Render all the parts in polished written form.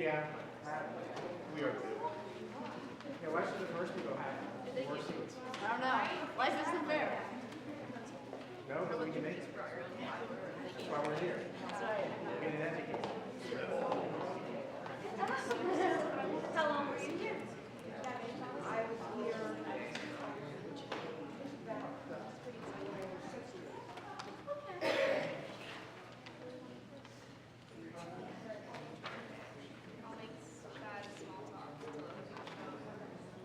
Yeah, we are too. Yeah, why should the first people have more seats? I don't know. Life isn't fair. No, because we can make it. That's why we're here. That's right. Getting educated. How long were you here? I was here. I'll make bad small talk.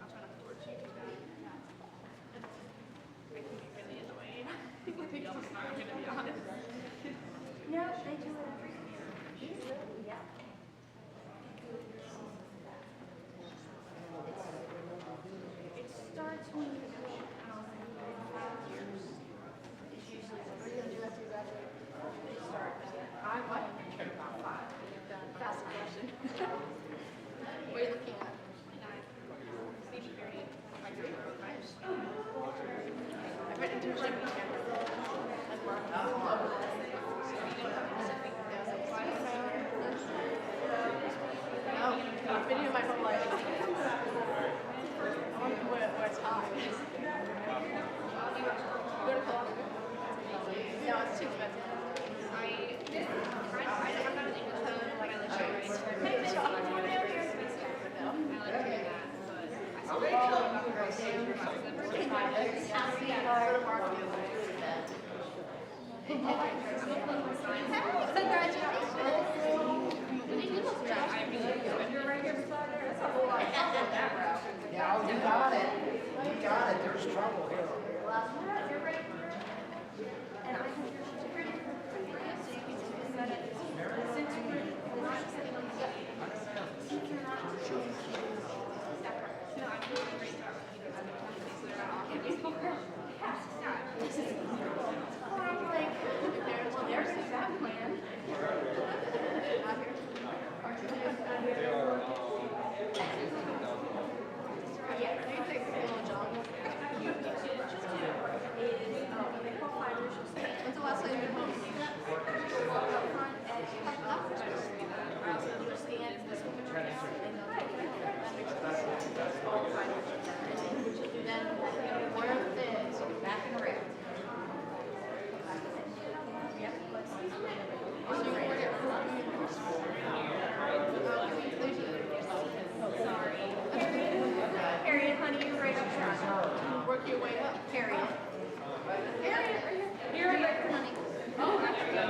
I'll try not to torture you too bad. I can be really annoying. I'm gonna be honest. No, they do it every year. Yeah. It starts when you go 5 years. It's usually what you're gonna do after you graduate. They start. I went about 5. Fast question. What are you looking at? 29. Maybe 30. Like 30. I went into a gym camp. Like work. No, I've been here my whole life. I want to go where it's hot. Go to Columbia. No, it's too expensive. I'm not an English major, but I like to write. I like doing that, but I still like You're right here beside her. That's a whole lot of trouble in that route. Yeah, oh, you got it. You got it. There's trouble here. You're right here. And I can hear she's pretty. So you can just set it. Since you're not sitting on the seat. Since you're not choosing. No, I'm doing a great job. Well, I'm like, well, there's that plan. Yeah, you take a little jog. They call fighters. When's the last time you've been home? Walk up front and I also understand this woman. Then where it is, back and around. Yep. Sorry. Harriet, honey, you're right up front. Work your way up. Harriet. Harriet, are you? Harriet, honey. Oh, there you go.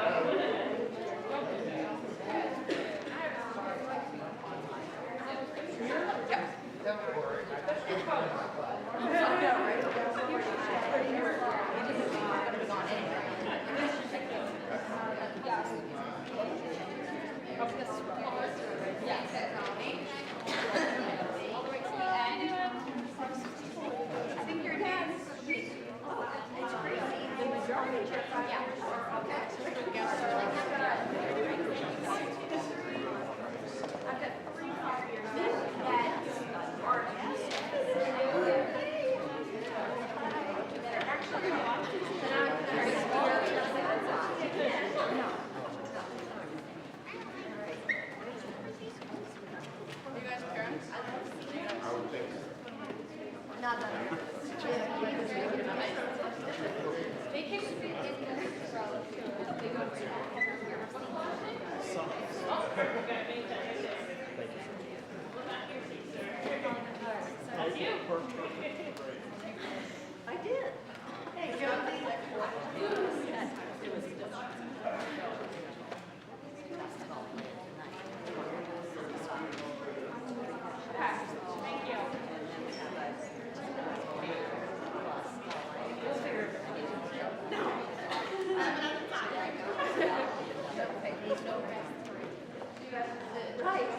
Don't worry. I think your dad's. It's crazy. The majority of your 5 years are okay. I've got 3 5 years that are actually You guys parents? I would think so. not that. They can fit in the they go to I did. Hey, Jolie. Thank you. Right.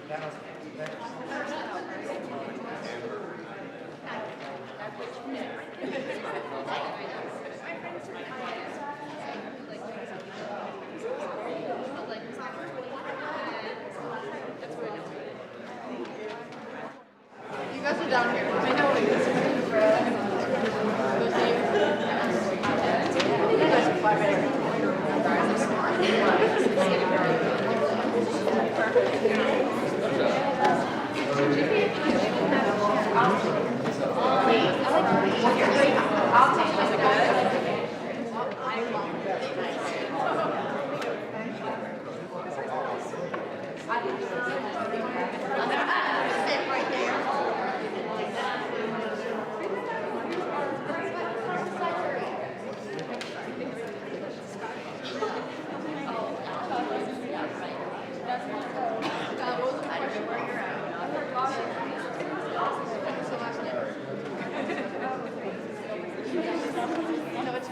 That was You guys are down here. I know what it is. Those names. You guys are fly better. I'll take it. Is it good? Sit right there. No, it's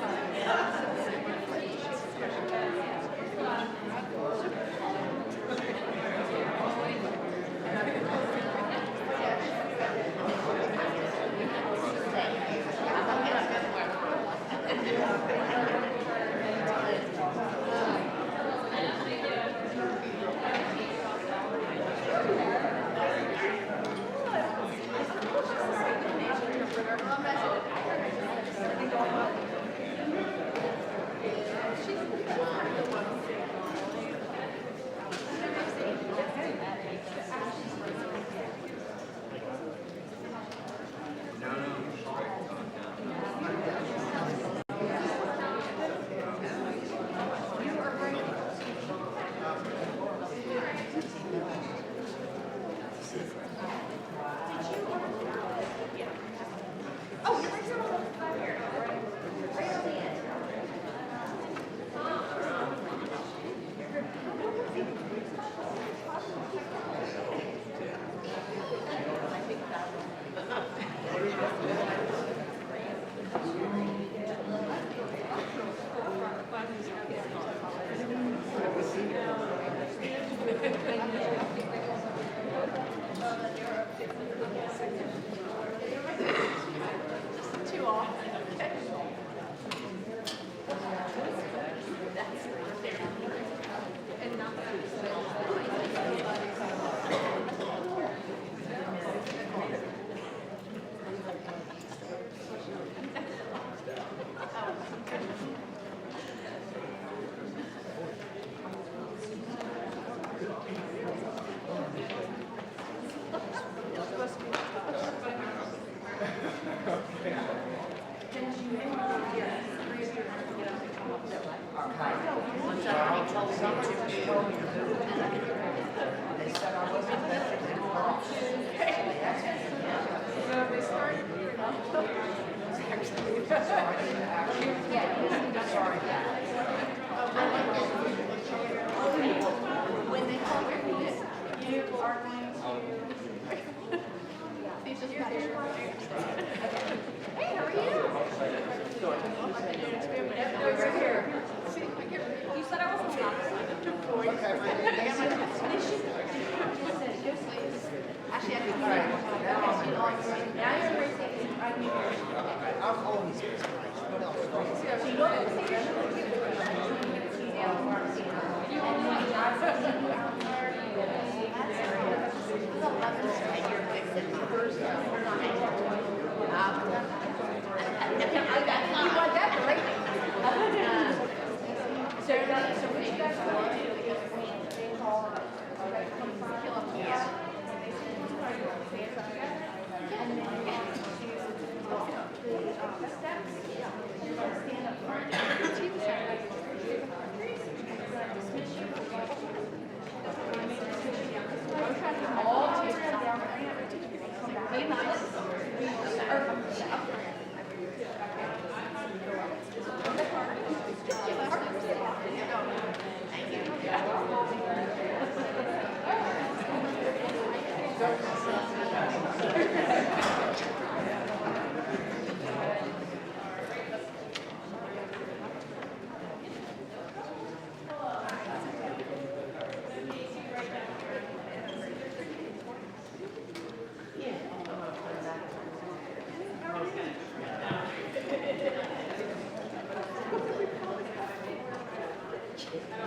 It's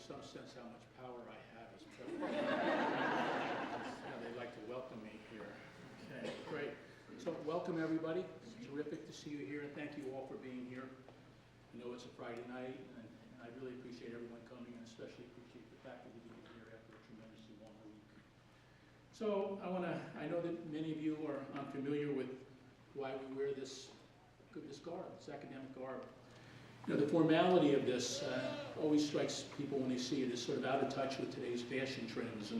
some sense how much power I have as president. That's how they like to welcome me here. Okay, great. So welcome everybody. It's terrific to see you here, and thank you all for being here. I know it's a Friday night, and I really appreciate everyone coming, and especially appreciate the fact that we can get here after a tremendously long week. So I know that many of you are unfamiliar with why we wear this garb, this academic garb. You know, the formality of this always strikes people when they see it as sort of out of touch with today's fashion trends.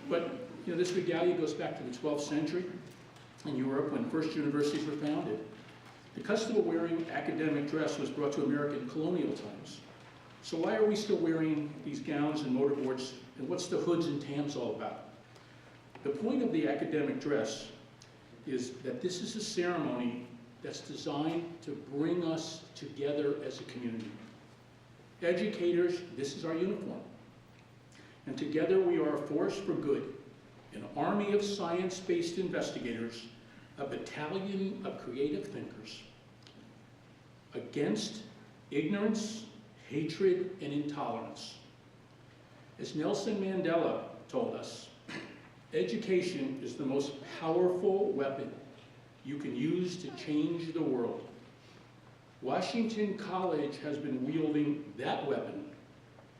But you know, this regalia goes back to the 12th century in Europe when first universities were founded. The custom of wearing academic dress was brought to America in colonial times. So why are we still wearing these gowns and motorboards, and what's the hoods and tams all about? The point of the academic dress is that this is a ceremony that's designed to bring us together as a community. Educators, this is our uniform. And together we are a force for good, an army of science-based investigators, a battalion of creative thinkers, against ignorance, hatred, and intolerance. As Nelson Mandela told us, education is the most powerful weapon you can use to change the world. Washington College has been wielding that weapon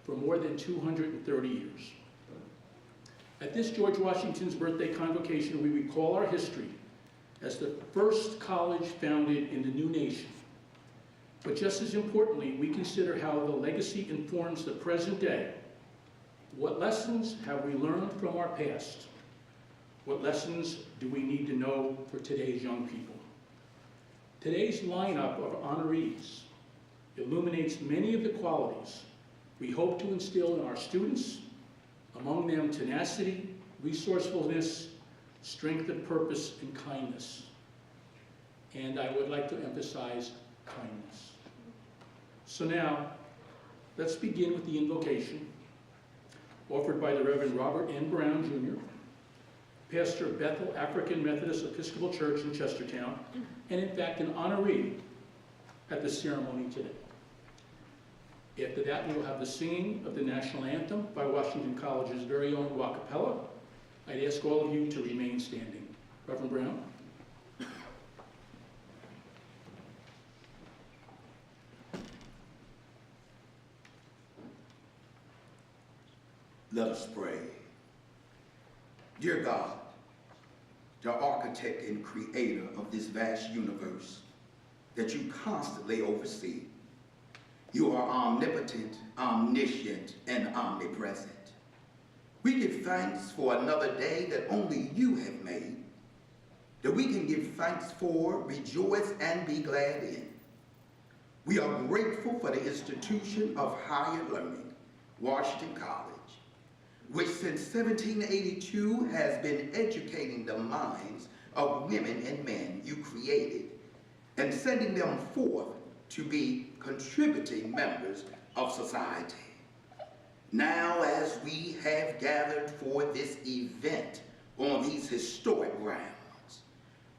for more than 230 years. At this George Washington's birthday convocation, we recall our history as the first college founded in the new nation. But just as importantly, we consider how the legacy informs the present day. What lessons have we learned from our past? What lessons do we need to know for today's young people? Today's lineup of honorees illuminates many of the qualities we hope to instill in our students, among them tenacity, resourcefulness, strength of purpose, and kindness. And I would like to emphasize kindness. So now, let's begin with the invocation offered by the Reverend Robert N. Brown, Jr., pastor of Bethel African Methodist Episcopal Church in Chestertown, and in fact an honoree at the ceremony today. After that, we will have the singing of the national anthem by Washington College's very own a cappella. I'd ask all of you to remain standing. Reverend Brown. Let us pray. Dear God, the architect and creator of this vast universe that you constantly oversee, you are omnipotent, omniscient, and omnipresent. We give thanks for another day that only you have made, that we can give thanks for, rejoice, and be glad in. We are grateful for the institution of higher learning, Washington College, which since 1782 has been educating the minds of women and men you created and sending them forth to be contributing members of society. Now, as we have gathered for this event on these historic grounds,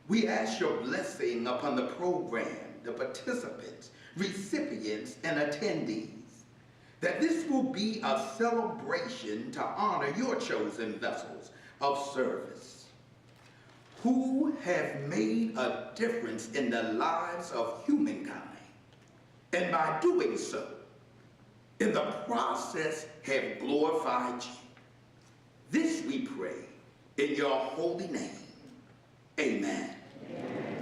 we ask your blessing upon the program, the participants, recipients, and attendees, that this will be a celebration to honor your chosen vessels of service, who have made a difference in the lives of humankind, and by doing so, in the process have glorified you. This we pray in your holy name. Amen. Amen.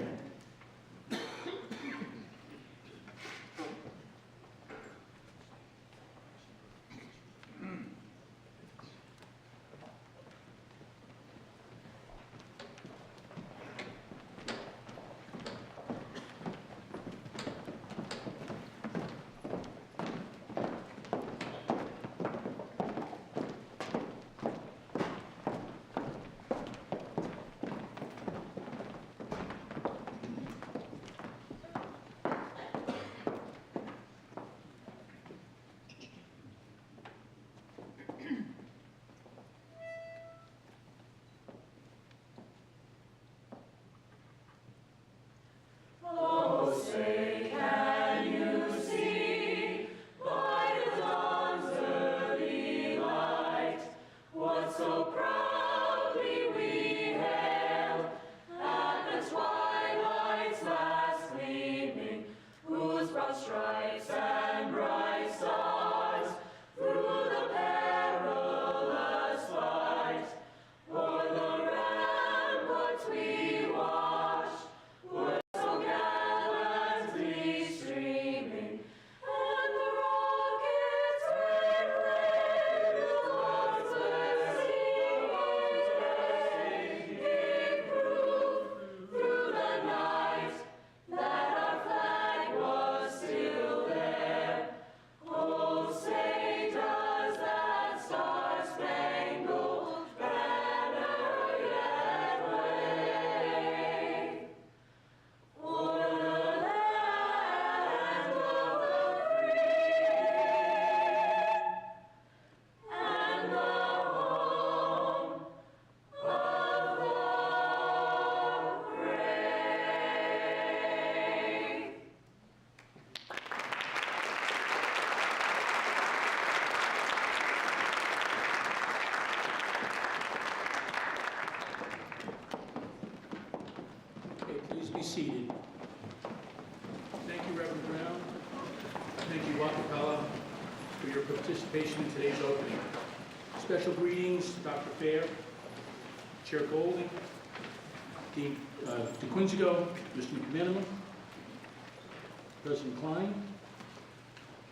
Please be seated. Thank you, Reverend Brown. Thank you, Capella, for your participation in today's opening. Special greetings, Dr. Fair, Chair Golding, Dean DeQuinzigo, Mr. McMiniman, President Klein,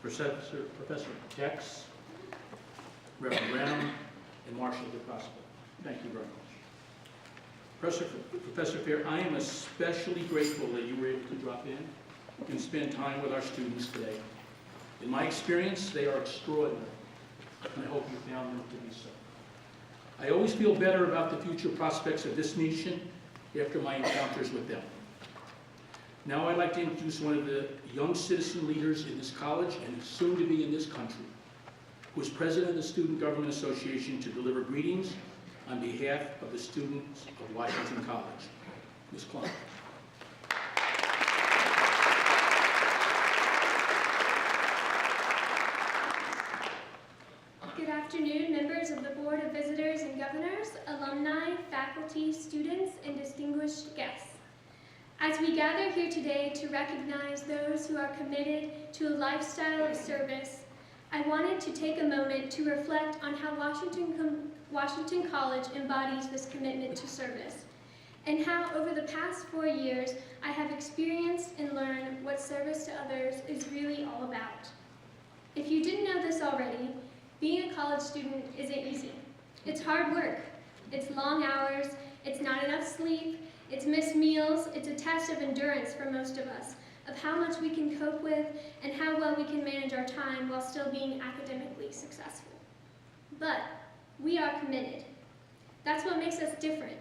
Professor Tex, Reverend Brown, and Marshall DeCosta. Thank you very much. Professor Fair, I am especially grateful that you were able to drop in and spend time with our students today. In my experience, they are extraordinary, and I hope you found them to be so. I always feel better about the future prospects of this nation after my encounters with them. Now I'd like to introduce one of the young citizen leaders in this college and soon to be in this country, who is president of the Student Government Association, to deliver greetings on behalf of the students of Washington College. Ms. Klein. Good afternoon, members of the Board of Visitors and Governors, alumni, faculty, students, and distinguished guests. As we gather here today to recognize those who are committed to a lifestyle of service, I wanted to take a moment to reflect on how Washington College embodies this commitment to service, and how over the past 4 years I have experienced and learned what service to others is really all about. If you didn't know this already, being a college student isn't easy. It's hard work. It's long hours. It's not enough sleep. It's missed meals. It's a test of endurance for most of us, of how much we can cope with and how well we can manage our time while still being academically successful. But we are committed. That's what makes us different.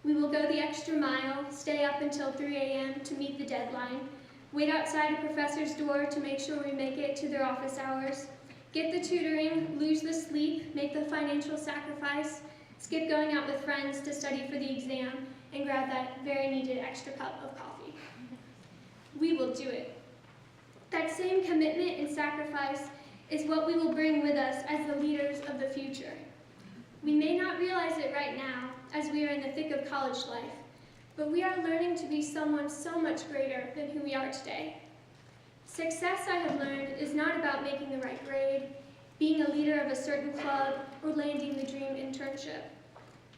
We will go the extra mile, stay up until 3 a.m. to meet the deadline, wait outside a professor's door to make sure we make it to their office hours, get the tutoring, lose the sleep, make the financial sacrifice, skip going out with friends to study for the exam, and grab that very needed extra cup of coffee. We will do it. That same commitment and sacrifice is what we will bring with us as the leaders of the future. We may not realize it right now, as we are in the thick of college life, but we are learning to be someone so much greater than who we are today. Success, I have learned, is not about making the right grade, being a leader of a certain club, or landing the dream internship.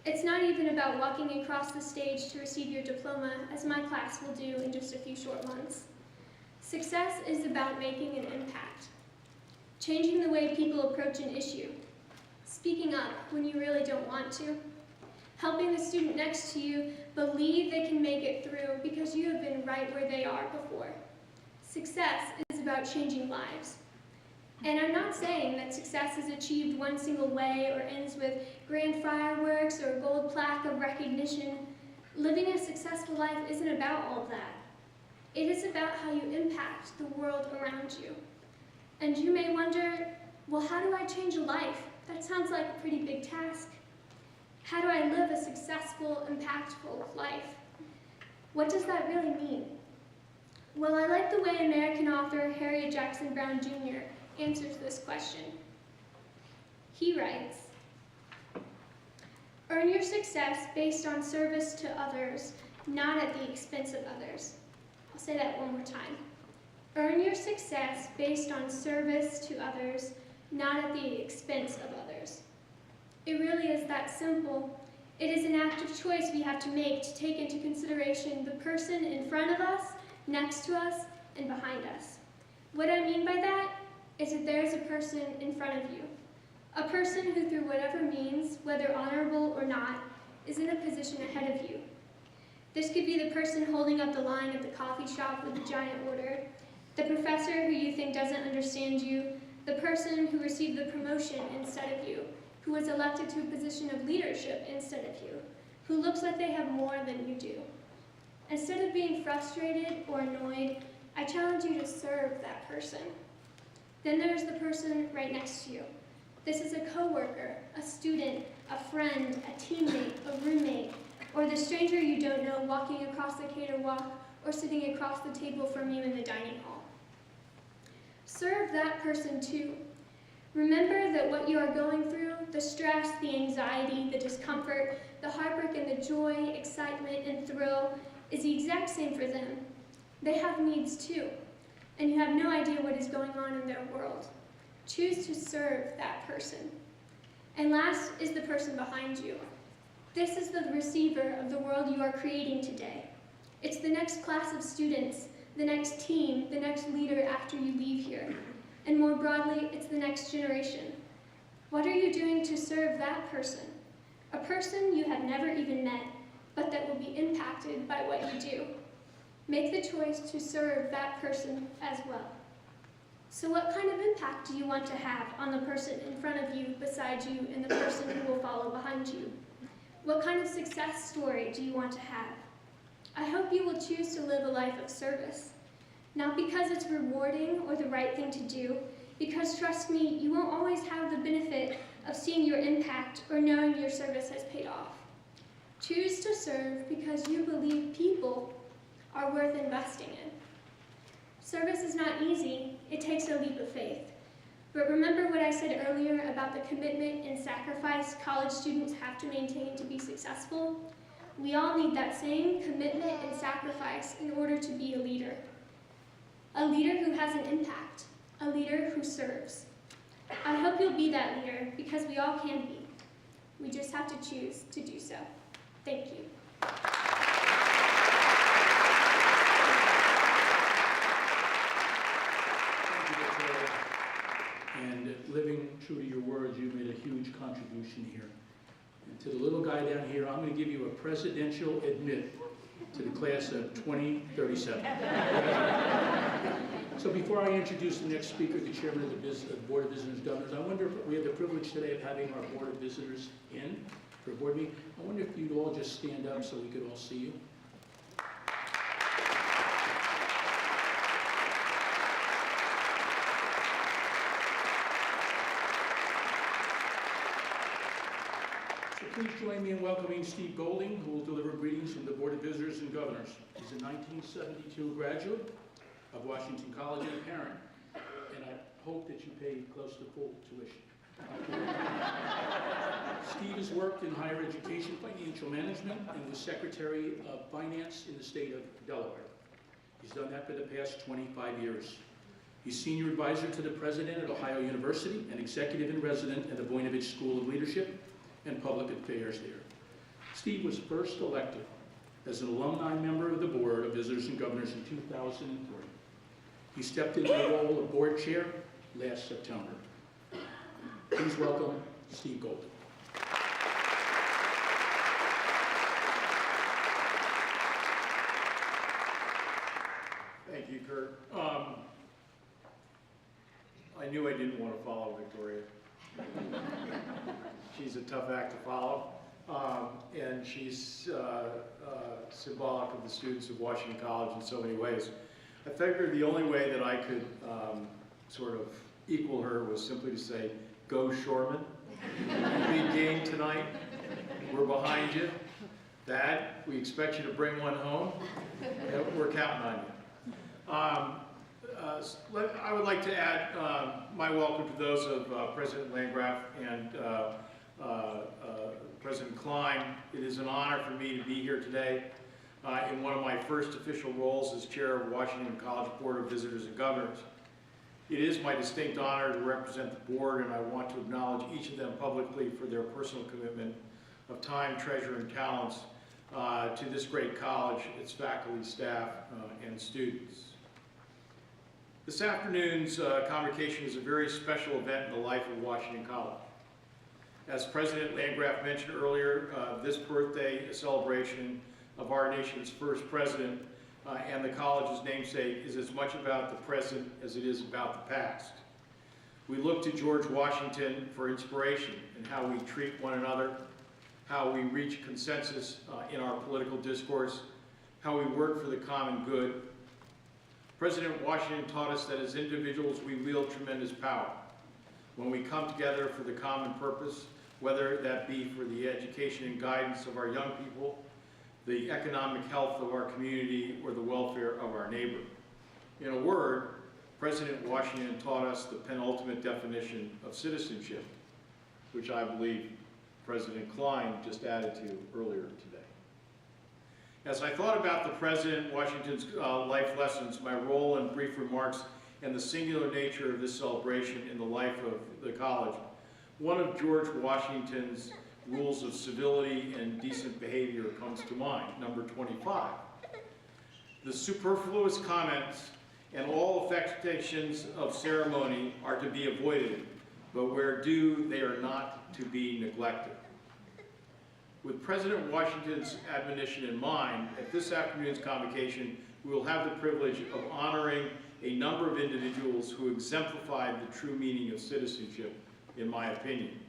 It's not even about walking across the stage to receive your diploma, as my class will do in just a few short months. Success is about making an impact, changing the way people approach an issue, speaking up when you really don't want to, helping the student next to you believe they can make it through because you have been right where they are before. Success is about changing lives. And I'm not saying that success is achieved one single way or ends with grand fireworks or a gold plaque of recognition. Living a successful life isn't about all of that. It is about how you impact the world around you. And you may wonder, well, how do I change a life? That sounds like a pretty big task. How do I live a successful, impactful life? What does that really mean? Well, I like the way American author Harriet Jackson Brown Jr. answers this question. He writes, "Earn your success based on service to others, not at the expense of others." I'll say that one more time. Earn your success based on service to others, not at the expense of others. It really is that simple. It is an active choice we have to make to take into consideration the person in front of us, next to us, and behind us. What I mean by that is that there is a person in front of you, a person who through whatever means, whether honorable or not, is in a position ahead of you. This could be the person holding up the line at the coffee shop with the giant order, the professor who you think doesn't understand you, the person who received the promotion instead of you, who was elected to a position of leadership instead of you, who looks like they have more than you do. Instead of being frustrated or annoyed, I challenge you to serve that person. Then there's the person right next to you. This is a coworker, a student, a friend, a teammate, a roommate, or the stranger you don't know walking across the cater walk or sitting across the table from you in the dining hall. Serve that person too. Remember that what you are going through, the stress, the anxiety, the discomfort, the heartbreak and the joy, excitement and thrill, is the exact same for them. They have needs too, and you have no idea what is going on in their world. Choose to serve that person. And last is the person behind you. This is the receiver of the world you are creating today. It's the next class of students, the next team, the next leader after you leave here. And more broadly, it's the next generation. What are you doing to serve that person? A person you have never even met, but that will be impacted by what you do. Make the choice to serve that person as well. So what kind of impact do you want to have on the person in front of you, beside you, and the person who will follow behind you? What kind of success story do you want to have? I hope you will choose to live a life of service. Not because it's rewarding or the right thing to do, because trust me, you won't always have the benefit of seeing your impact or knowing your service has paid off. Choose to serve because you believe people are worth investing in. Service is not easy, it takes a leap of faith. But remember what I said earlier about the commitment and sacrifice college students have to maintain to be successful? We all need that same commitment and sacrifice in order to be a leader. A leader who has an impact, a leader who serves. I hope you'll be that leader because we all can be. We just have to choose to do so. Thank you. And living true to your words, you made a huge contribution here. And to the little guy down here, I'm going to give you a presidential admit to the class of 2037. So before I introduce the next speaker, the chairman of the Board of Visitors and Governors, I wonder if we have the privilege today of having our Board of Visitors in for a board meeting. I wonder if you'd all just stand up so we could all see you. Please join me in welcoming Steve Golding, who will deliver greetings from the Board of Visitors and Governors. He's a 1972 graduate of Washington College and a parent, and I hope that you paid close to full tuition. Steve has worked in higher education financial management and was Secretary of Finance in the state of Delaware. He's done that for the past 25 years. He's Senior Advisor to the President at Ohio University and Executive in Resident at the Voinovich School of Leadership and Public Affairs there. Steve was first elected as an alumni member of the Board of Visitors and Governors in 2003. He stepped into the role of board chair last September. Please welcome Steve Golding. Thank you, Kurt. I knew I didn't want to follow Victoria. She's a tough act to follow, and she's symbolic of the students of Washington College in so many ways. I figured the only way that I could sort of equal her was simply to say, go Shoreman. Big game tonight. We're behind you. Dad, we expect you to bring one home. We're counting on you. I would like to add my welcome to those of President Landgraf and President Klein. It is an honor for me to be here today in one of my first official roles as chair of Washington College Board of Visitors and Governors. It is my distinct honor to represent the board, and I want to acknowledge each of them publicly for their personal commitment of time, treasure, and talents to this great college, its faculty, staff, and students. This afternoon's convocation is a very special event in the life of Washington College. As President Landgraf mentioned earlier, this birthday celebration of our nation's first president and the college's namesake is as much about the present as it is about the past. We look to George Washington for inspiration in how we treat one another, how we reach consensus in our political discourse, how we work for the common good. President Washington taught us that as individuals we wield tremendous power when we come together for the common purpose, whether that be for the education and guidance of our young people, the economic health of our community, or the welfare of our neighbor. In a word, President Washington taught us the penultimate definition of citizenship, which I believe President Klein just added to earlier today. As I thought about the President Washington's life lessons, my role and brief remarks, and the singular nature of this celebration in the life of the college, one of George Washington's rules of civility and decent behavior comes to mind, number 25. The superfluous comments and all affectations of ceremony are to be avoided, but where due, they are not to be neglected. With President Washington's admonition in mind, at this afternoon's convocation, we will have the privilege of honoring a number of individuals who exemplified the true meaning of citizenship, in my opinion.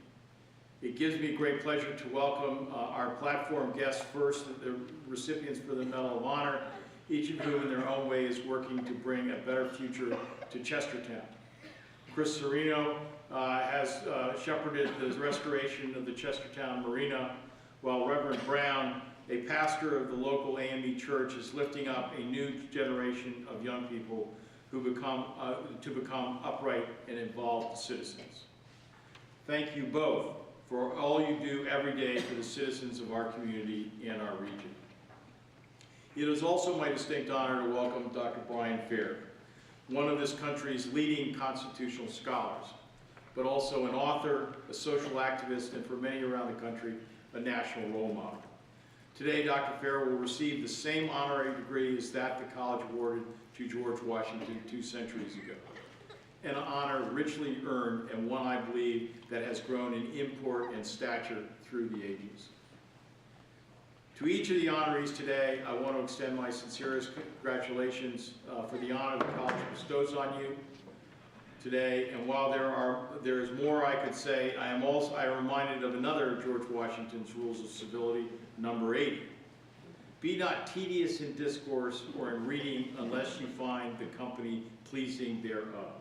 It gives me great pleasure to welcome our platform guests first, the recipients for the Medal of Honor, each of whom in their own way is working to bring a better future to Chestertown. Chris Cerino has shepherded the restoration of the Chestertown Marina, while Reverend Brown, a pastor of the local AME church, is lifting up a new generation of young people who become upright and involved citizens. Thank you both for all you do every day for the citizens of our community and our region. It is also my distinct honor to welcome Dr. Bryan K, one of this country's leading constitutional scholars, but also an author, a social activist, and for many around the country, a national role model. Today, Dr. Fair will receive the same honorary degree as that the college awarded to George Washington 2 centuries ago. An honor richly earned and one, I believe, that has grown in import and stature through the ages. To each of the honorees today, I want to extend my sincerest congratulations for the honor the college bestows on you today. And while there is more I could say, I am reminded of another of George Washington's rules of civility, number 80. Be not tedious in discourse or in reading unless you find the company pleasing thereof.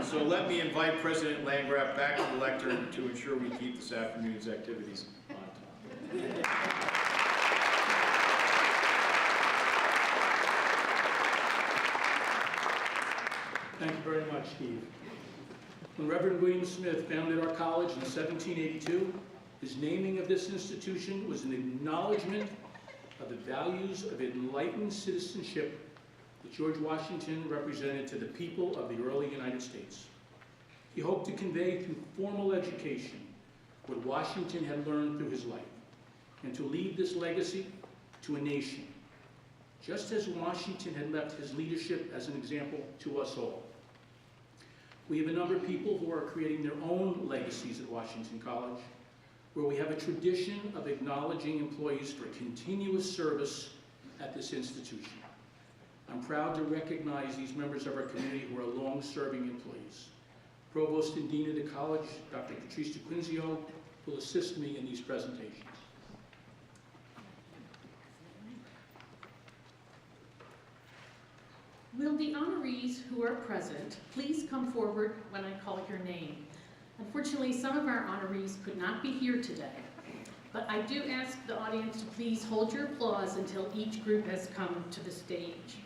So let me invite President Landgraf back to the lectern to ensure we keep this afternoon's activities on time. Thank you very much, Steve. When Reverend William Smith founded our college in 1782, his naming of this institution was an acknowledgement of the values of enlightened citizenship that George Washington represented to the people of the early United States. He hoped to convey through formal education what Washington had learned through his life, and to leave this legacy to a nation, just as Washington had left his leadership as an example to us all. We have a number of people who are creating their own legacies at Washington College, where we have a tradition of acknowledging employees for continuous service at this institution. I'm proud to recognize these members of our community who are long-serving employees. Provost and Dean of the college, Dr. Patrice DeQuinzio, will assist me in these presentations. Will the honorees who are present please come forward when I call your name? Unfortunately, some of our honorees could not be here today, but I do ask the audience to please hold your applause until each group has come to the stage.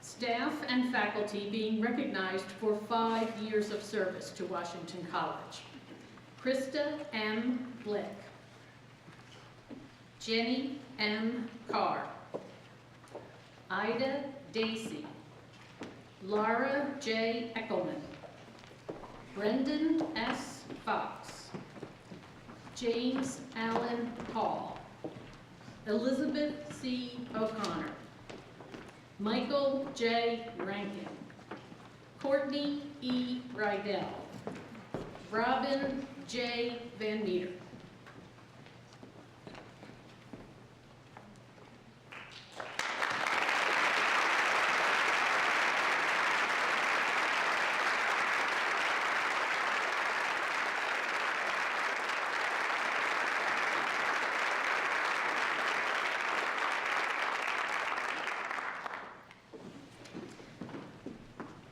Staff and faculty being recognized for 5 years of service to Washington College. Krista M. Blick, Jenny M. Carr, Ida Dacey, Laura J. Eckelman, Brendan S. Fox, James Allen Hall, Elizabeth C. O'Connor, Michael J. Rankin, Courtney E. Rydell, Robin J. Van Meter.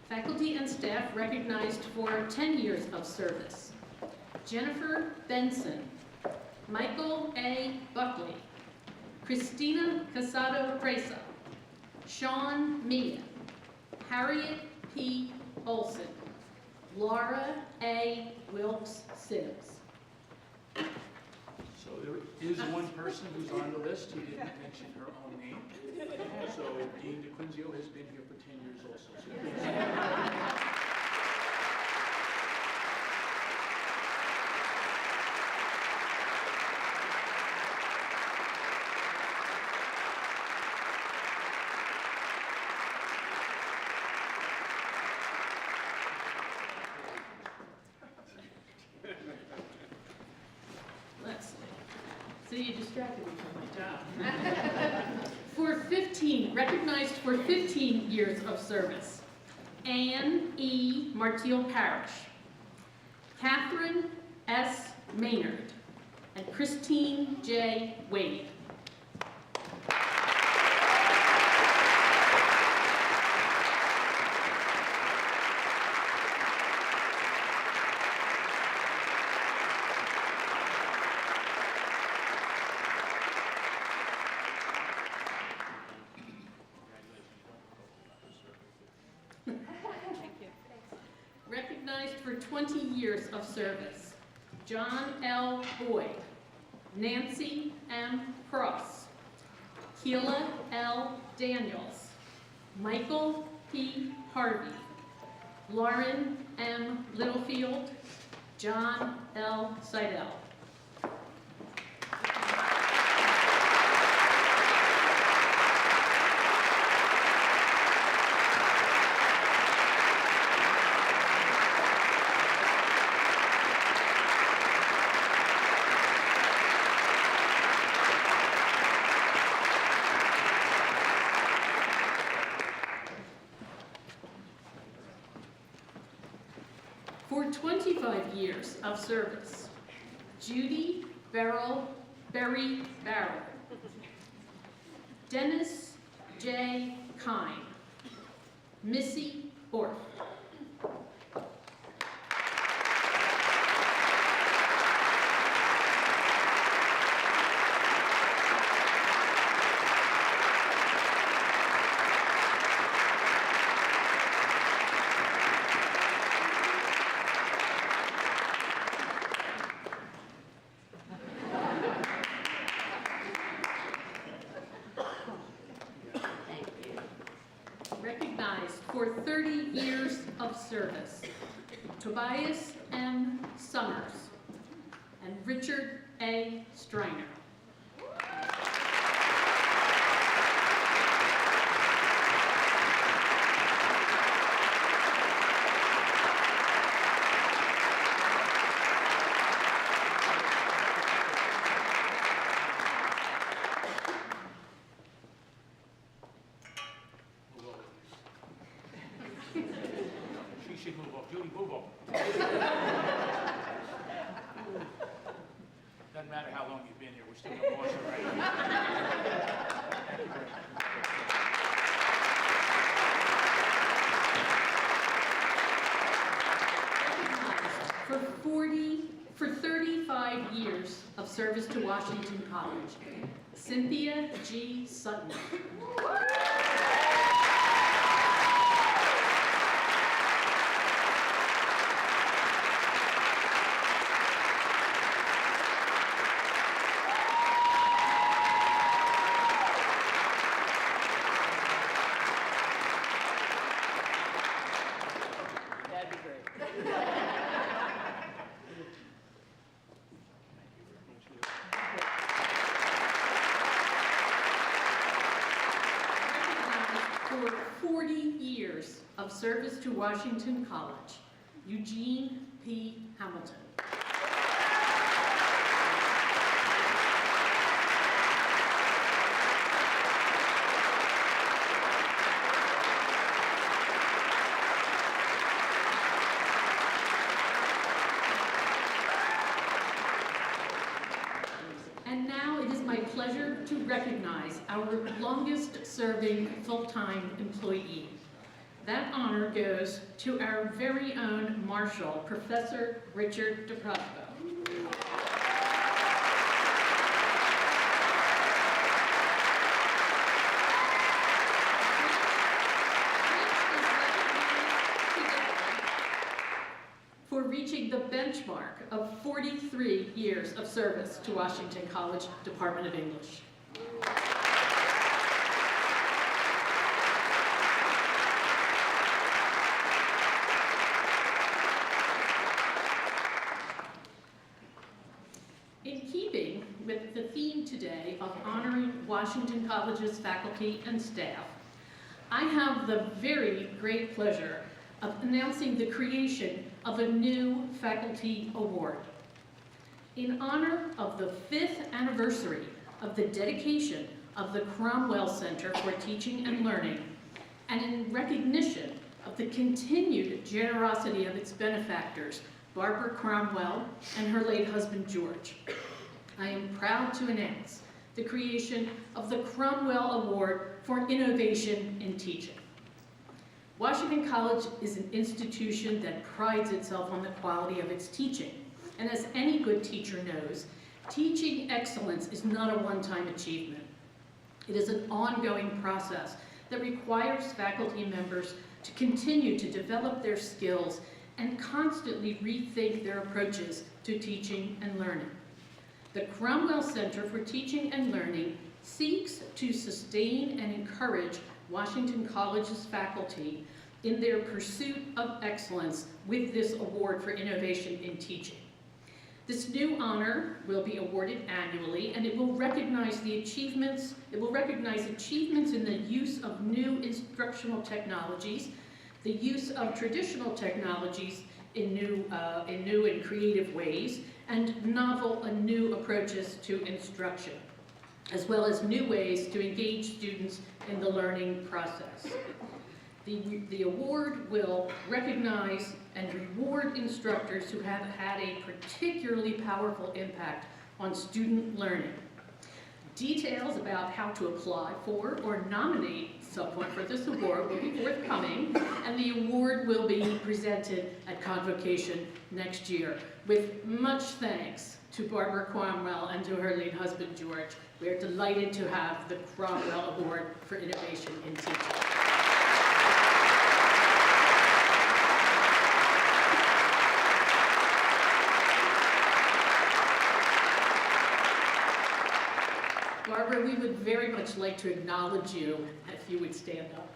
Faculty and staff recognized for 10 years of service. Jennifer Benson, Michael A. Buckley, Christina Casado Presa, Sean Mia, Harriet P. Olson, Laura A. Wilkes Sims. So is one person who's on the list who didn't mention her own name. So Dean DeQuinzio has been here for 10 years also. So please. Let's see. So you distracted me from my job. Recognized for 15 years of service, Anne E. Martial Parrish, Katherine S. Maynard, and Christine J. Wade. Recognized for 20 years of service, John L. Boyd, Nancy M. Cross, Keila L. Daniels, Michael P. Harvey, Lauren M. Littlefield, John L. Seidel. For 25 years of service, Judy Berry Barrow, Dennis J. Kine, Missy Orff. Recognized for 30 years of service, Tobias M. Summers and Richard A. Striner. She should move up. Judy, move up. Doesn't matter how long you've been here, we're still gonna boss her right. For 35 years of service to Washington College, Cynthia G. Sutton. That'd be great. For 40 years of service to Washington College, Eugene P. Hamilton. And now it is my pleasure to recognize our longest-serving full-time employee. That honor goes to our very own Marshal, Professor Richard DeProspo. For reaching the benchmark of 43 years of service to Washington College Department of English. In keeping with the theme today of honoring Washington College's faculty and staff, I have the very great pleasure of announcing the creation of a new faculty award. In honor of the 5th anniversary of the dedication of the Cromwell Center for Teaching and Learning, and in recognition of the continued generosity of its benefactors, Barbara Cromwell and her late husband, George, I am proud to announce the creation of the Cromwell Award for Innovation in Teaching. Washington College is an institution that prides itself on the quality of its teaching. And as any good teacher knows, teaching excellence is not a one-time achievement. It is an ongoing process that requires faculty members to continue to develop their skills and constantly rethink their approaches to teaching and learning. The Cromwell Center for Teaching and Learning seeks to sustain and encourage Washington College's faculty in their pursuit of excellence with this award for innovation in teaching. This new honor will be awarded annually, and it will recognize achievements in the use of new instructional technologies, the use of traditional technologies in new and creative ways, and novel and new approaches to instruction, as well as new ways to engage students in the learning process. The award will recognize and reward instructors who have had a particularly powerful impact on student learning. Details about how to apply for or nominate someone for this award will be forthcoming, and the award will be presented at Convocation next year. With much thanks to Barbara Cromwell and to her late husband, George, we are delighted to have the Cromwell Award for Innovation in Teaching. Barbara, we would very much like to acknowledge you if you would stand up.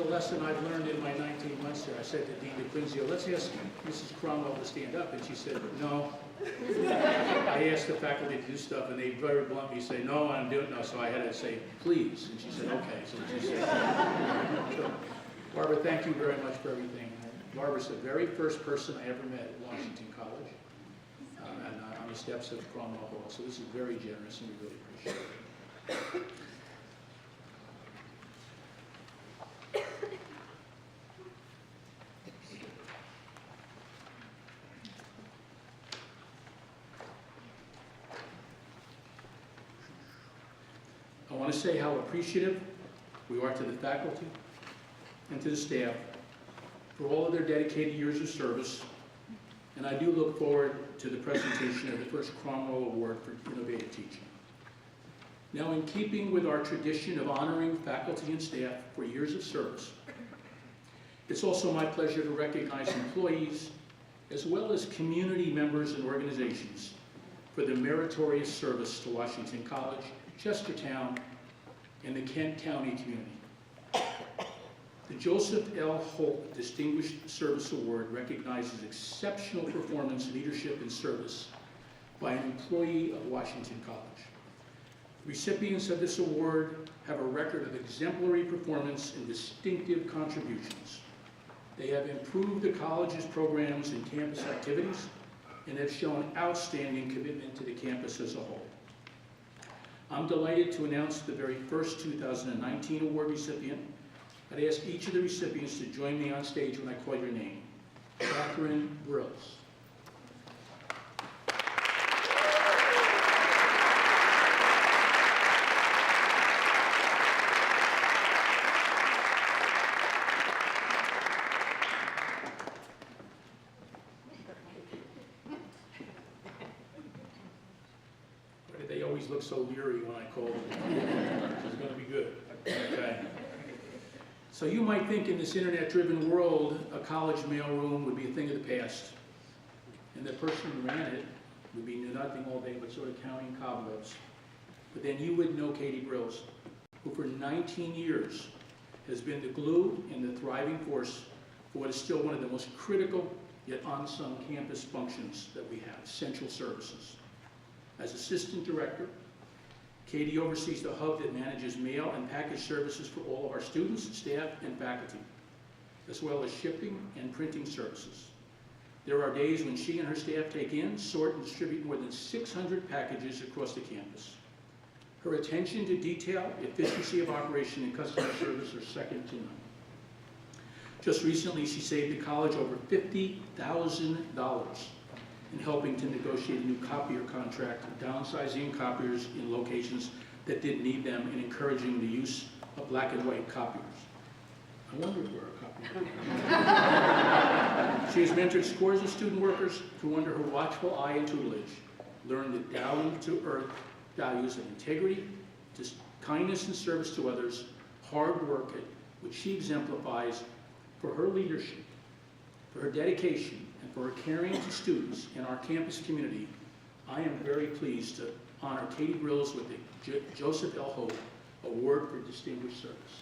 Lesson I've learned in my 19 months here. I said to Dean DeQuinzio, let's ask Mrs. Cromwell to stand up, and she said, no. I asked the faculty to do stuff, and they very bluntly say, no, I'm doing it now. So I had to say, please, and she said, okay. So she said, so, Barbara, thank you very much for everything. Barbara's the very first person I ever met at Washington College, and on the steps of Cromwell Hall. So this is very generous, and we really appreciate it. I want to say how appreciative we are to the faculty and to the staff for all of their dedicated years of service, and I do look forward to the presentation of the first Cromwell Award for Innovative Teaching. Now, in keeping with our tradition of honoring faculty and staff for years of service, it's also my pleasure to recognize employees as well as community members and organizations for their meritorious service to Washington College, Chestertown, and the Kent County community. The Joseph L. Holt Distinguished Service Award recognizes exceptional performance, leadership, and service by an employee of Washington College. Recipients of this award have a record of exemplary performance and distinctive contributions. They have improved the college's programs and campus activities and have shown outstanding commitment to the campus as a whole. I'm delighted to announce the very first 2019 award recipient. I'd ask each of the recipients to join me on stage when I call your name. Katherine Brilz. things look so leery when I call them. It's going to be good. Okay. So you might think in this internet-driven world, a college mailroom would be a thing of the past. And the person who ran it would be nothing all day but sort of counting cobwebs. But then you would know Katie Brilz, who for 19 years has been the glue and the thriving force for what is still one of the most critical yet unsung campus functions that we have, essential services. As Assistant Director, Katie oversees the hub that manages mail and package services for all of our students, staff, and faculty, as well as shipping and printing services. There are days when she and her staff take in, sort, and distribute more than 600 packages across the campus. Her attention to detail, efficiency of operation, and customer service are second to none. Just recently, she saved the college over $50,000 in helping to negotiate a new copier contract, downsizing copiers in locations that didn't need them, and encouraging the use of black and white copiers. I wonder where a copier. She has mentored scores of student workers who, under her watchful eye and tutelage, learned the down-to-earth values of integrity, kindness and service to others, hard work, which she exemplifies for her leadership, for her dedication, and for her caring to students in our campus community. I am very pleased to honor Katie Brilz with the Joseph L. Hope Award for Distinguished Service.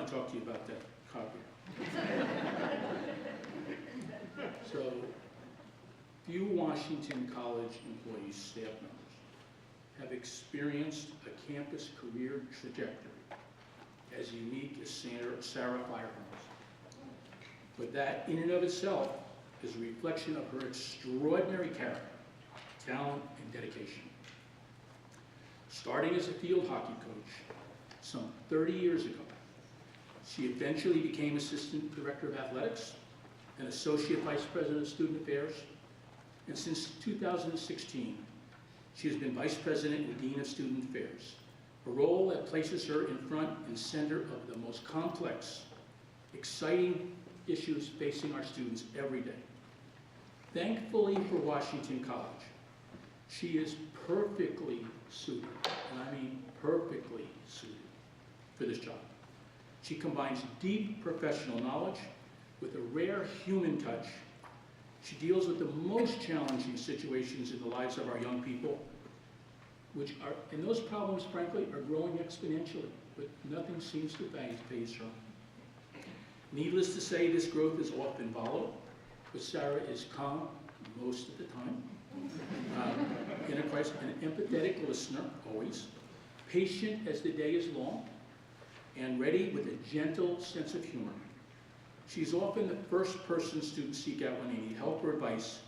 Talk to you about that copier. So, few Washington College employees, staff members, have experienced a campus career trajectory as unique as Sarah Feyerherm's. But that, in and of itself, is a reflection of her extraordinary character, talent, and dedication. Starting as a field hockey coach some 30 years ago, she eventually became Assistant Director of Athletics and Associate Vice President of Student Affairs. And since 2016, she has been Vice President and Dean of Student Affairs, a role that places her in front and center of the most complex, exciting issues facing our students every day. Thankfully for Washington College, she is perfectly suited, and I mean perfectly suited, for this job. She combines deep professional knowledge with a rare human touch. She deals with the most challenging situations in the lives of our young people, and those problems, frankly, are growing exponentially, but nothing seems to faze her. Needless to say, this growth is often volatile, but Sarah is calm most of the time, in a crisis, an empathetic listener, always, patient as the day is long, and ready with a gentle sense of humor. She's often the first person students seek out when they need help or advice,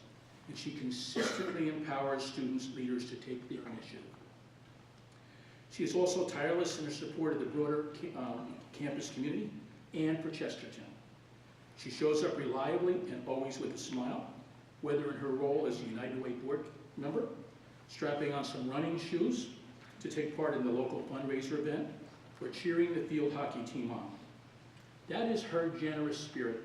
and she consistently empowers students, leaders to take their initiative. She is also tireless in her support of the broader campus community and for Chesterton. She shows up reliably and always with a smile, whether in her role as a United Way board member, strapping on some running shoes to take part in the local fundraiser event, or cheering the field hockey team on. That is her generous spirit.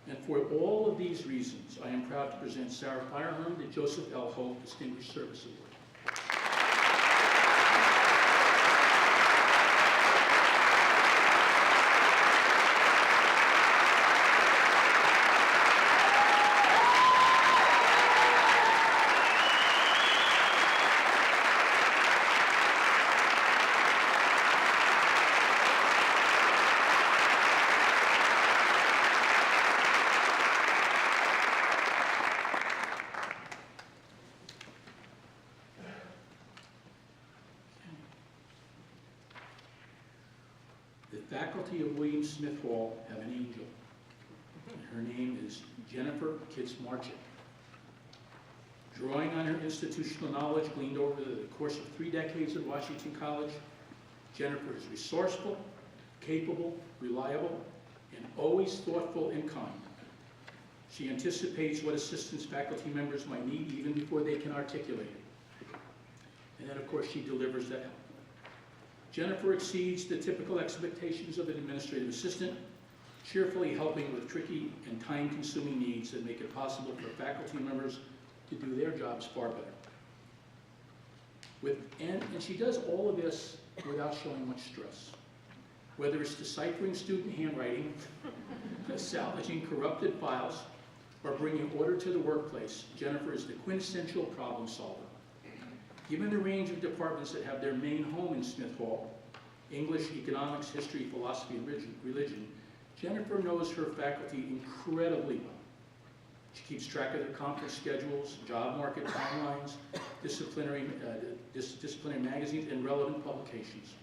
And for all of these reasons, I am proud to present Sarah Feyerherm the Joseph L. Hope Distinguished Service Award. The faculty of William Smith Hall have an angel. Her name is Jennifer Kaczmarczyk. Drawing on her institutional knowledge gleaned over the course of 3 decades at Washington College, Jennifer is resourceful, capable, reliable, and always thoughtful and kind. She anticipates what assistance faculty members might need even before they can articulate it. And then, of course, she delivers that help. Jennifer exceeds the typical expectations of an administrative assistant, cheerfully helping with tricky and time-consuming needs that make it possible for faculty members to do their jobs far better. And she does all of this without showing much stress. Whether it's deciphering student handwriting, salvaging corrupted files, or bringing order to the workplace, Jennifer is the quintessential problem solver. Given the range of departments that have their main home in Smith Hall, English, economics, history, philosophy, and religion, Jennifer knows her faculty incredibly well. She keeps track of their conference schedules, job market timelines, disciplinary magazines, and relevant publications.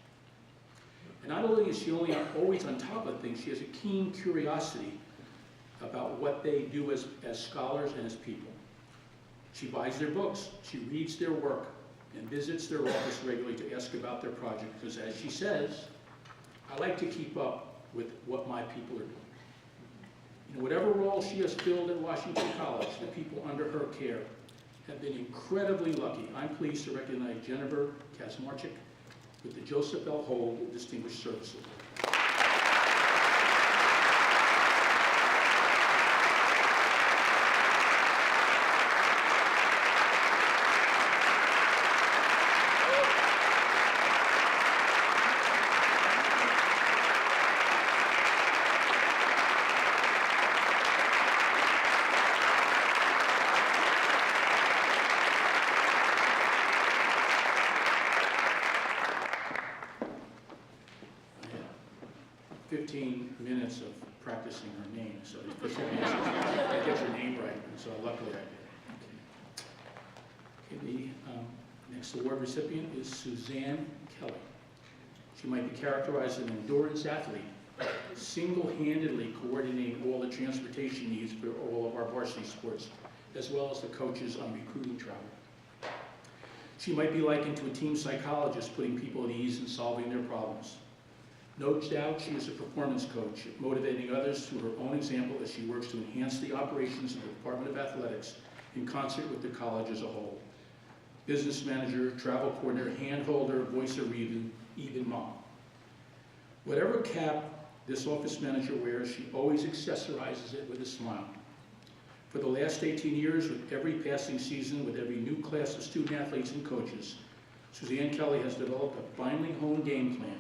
And not only is she always on top of things, she has a keen curiosity about what they do as scholars and as people. She buys their books, she reads their work, and visits their office regularly to ask about their project, because as she says, I like to keep up with what my people are doing. In whatever role she has filled at Washington College, the people under her care have been incredibly lucky. I'm pleased to recognize Jennifer Kaczmarczyk with the Joseph L. Holt Distinguished Service Award. Minutes of practicing her name, so I get your name right, and so luckily I did. Okay, the next award recipient is Susanne Kelly. She might be characterized as an endurance athlete, single-handedly coordinating all the transportation needs for all of our varsity sports, as well as the coaches on recruiting travel. She might be likened to a team psychologist, putting people at ease and solving their problems. No doubt she is a performance coach, motivating others through her own example as she works to enhance the operations of the Department of Athletics in concert with the college as a whole. Business manager, travel coordinator, handholder, voice of reason, even mom. Whatever cap this office manager wears, she always accessorizes it with a smile. For the last 18 years, with every passing season, with every new class of student athletes and coaches, Susanne Kelly has developed a finely honed game plan,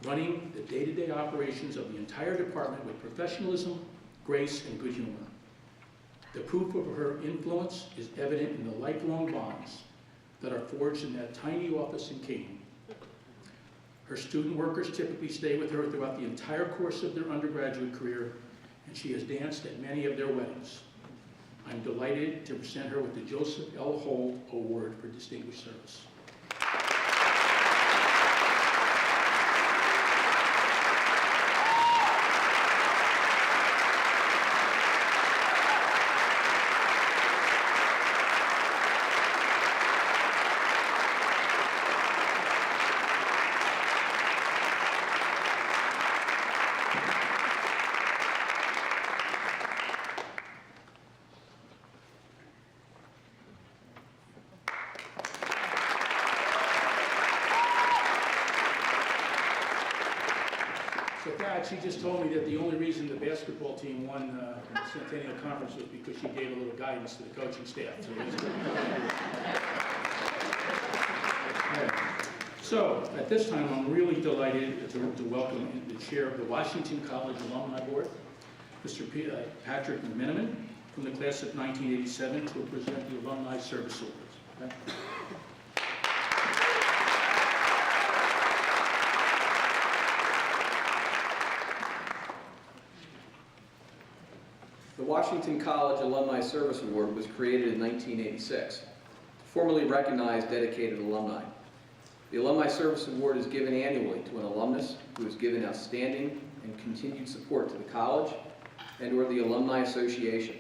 running the day-to-day operations of the entire department with professionalism, grace, and good humor. The proof of her influence is evident in the lifelong bonds that are forged in that tiny office in Keene. Her student workers typically stay with her throughout the entire course of their undergraduate career, and she has danced at many of their weddings. I'm delighted to present her with the Joseph L. Holt Award for Distinguished Service. She just told me that the only reason the basketball team won the Centennial Conference was because she gave a little guidance to the coaching staff. So at this time, I'm really delighted to welcome the chair of the Washington College Alumni Board, Mr. Patrick Miniman, from the class of 1987, to present the Alumni Service Awards. Okay? The Washington College Alumni Service Award was created in 1986 to formally recognize dedicated alumni. The Alumni Service Award is given annually to an alumnus who has given outstanding and continued support to the college and or the Alumni Association.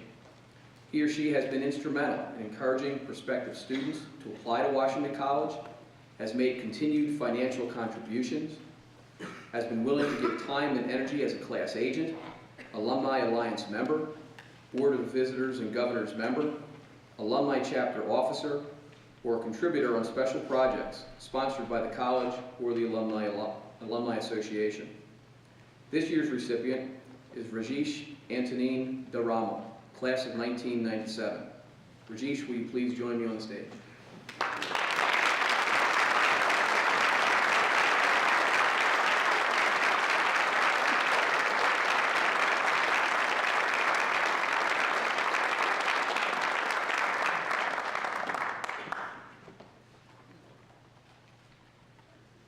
He or she has been instrumental in encouraging prospective students to apply to Washington College, has made continued financial contributions, has been willing to give time and energy as a class agent, Alumni Alliance member, Board of Visitors and Governors member, Alumni Chapter Officer, or a contributor on special projects sponsored by the college or the Alumni Association. This year's recipient is Regis Antonin de Ramel, class of 1997. Regis, will you please join me on the stage?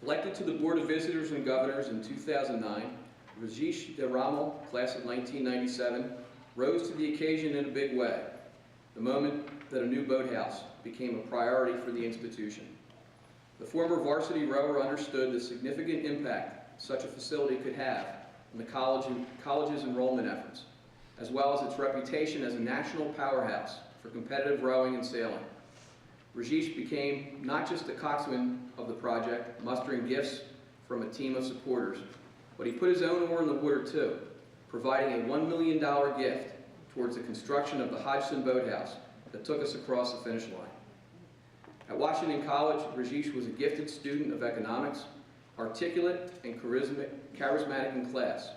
Elected to the Board of Visitors and Governors in 2009, Regis de Ramel, class of 1997, rose to the occasion in a big way, the moment that a new boathouse became a priority for the institution. The former varsity rower understood the significant impact such a facility could have on the college's enrollment efforts, as well as its reputation as a national powerhouse for competitive rowing and sailing. Regis became not just the coxswain of the project, mustering gifts from a team of supporters, but he put his own oar in the water too, providing a $1 million gift towards the construction of the Hodgson Boathouse that took us across the finish line. At Washington College, Regis was a gifted student of economics, articulate and charismatic in class.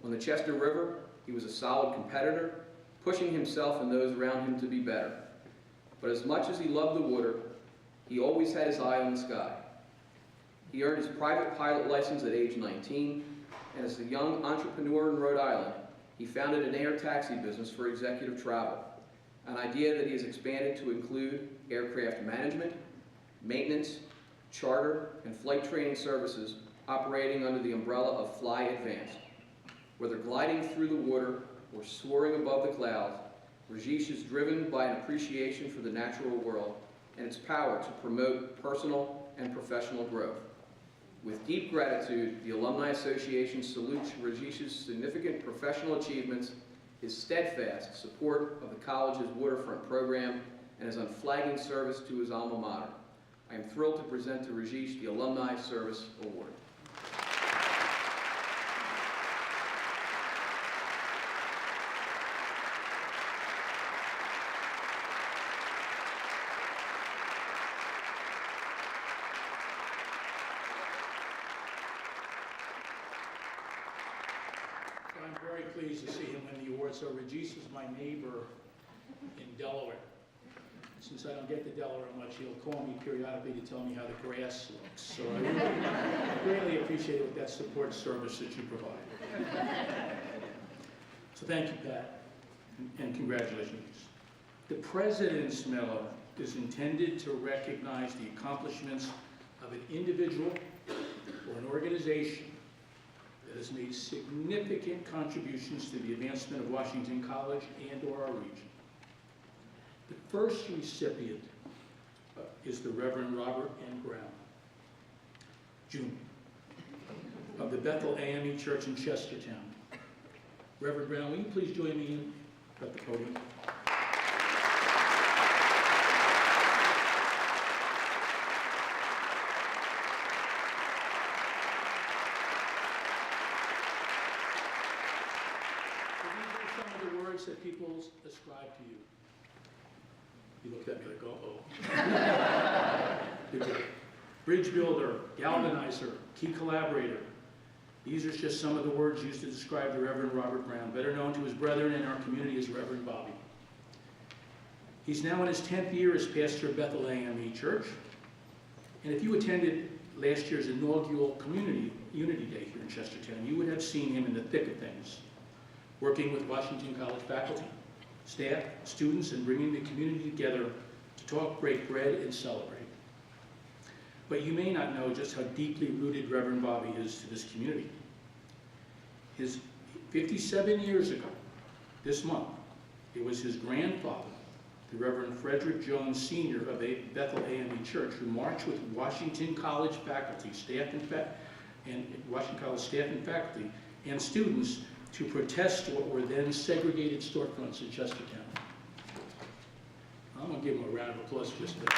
On the Chester River, he was a solid competitor, pushing himself and those around him to be better. But as much as he loved the water, he always had his eye on the sky. He earned his private pilot license at age 19, and as a young entrepreneur in Rhode Island, he founded an air taxi business for executive travel, an idea that he has expanded to include aircraft management, maintenance, charter, and flight training services operating under the umbrella of Fly Advanced. Whether gliding through the water or soaring above the clouds, Regis is driven by an appreciation for the natural world and its power to promote personal and professional growth. With deep gratitude, the Alumni Association salutes Regis's significant professional achievements, his steadfast support of the college's waterfront program, and his unflagging service to his alma mater. I am thrilled to present to Regis the Alumni Service Award. I'm very pleased to see him win the award. So Regis is my neighbor in Delaware. Since I don't get to Delaware much, he'll call me periodically to tell me how the grass looks. So I really appreciate that support service that you provide. So thank you, Pat, and congratulations. The President's Medal is intended to recognize the accomplishments of an individual or an organization that has made significant contributions to the advancement of Washington College and or our region. The first recipient is the Reverend Robert N. Brown, Jr. of the Bethel AME Church in Chestertown. Reverend Brown, will you please join me at the podium? That people ascribe to you. You looked at me like, uh-oh. Bridge builder, galvanizer, key collaborator. These are just some of the words used to describe the Reverend Robert Brown, better known to his brethren in our community as Reverend Bobby. He's now in his 10th year as pastor of Bethel AME Church. And if you attended last year's inaugural Community Unity Day here in Chestertown, you would have seen him in the thick of things, working with Washington College faculty, staff, students, and bringing the community together to talk, break bread, and celebrate. But you may not know just how deeply rooted Reverend Bobby is to this community. His 57 years ago, this month, it was his grandfather, the Reverend Frederick Jones Sr. of Bethel AME Church, who marched with Washington College faculty, staff, and Washington College staff and faculty, and students to protest what were then segregated storefronts in Chestertown. I'm going to give him a round of applause just for that.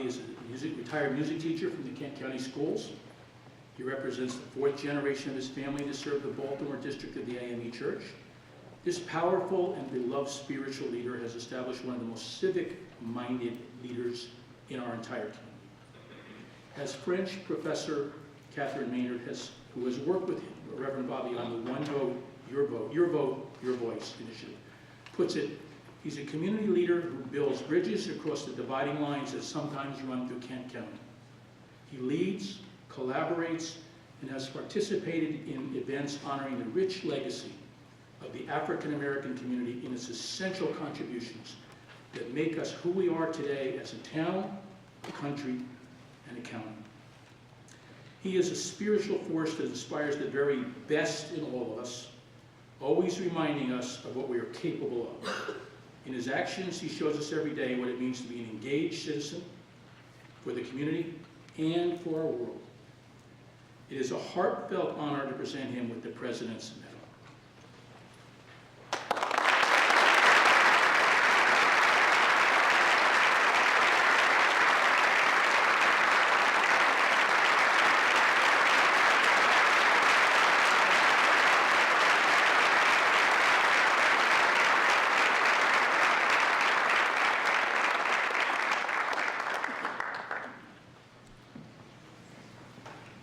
Bobby is a retired music teacher from the Kent County Schools. He represents the 4th generation of his family to serve the Baltimore district of the AME Church. This powerful and beloved spiritual leader has established one of the most civic-minded leaders in our entire community. As French professor Katherine Maynard, who has worked with Reverend Bobby on the One Vote, Your Voice initiative, puts it, he's a community leader who builds bridges across the dividing lines that sometimes run through Kent County. He leads, collaborates, and has participated in events honoring the rich legacy of the African American community in its essential contributions that make us who we are today as a town, a country, and a county. He is a spiritual force that inspires the very best in all of us, always reminding us of what we are capable of. In his actions, he shows us every day what it means to be an engaged citizen for the community and for our world. It is a heartfelt honor to present him with the President's Medal.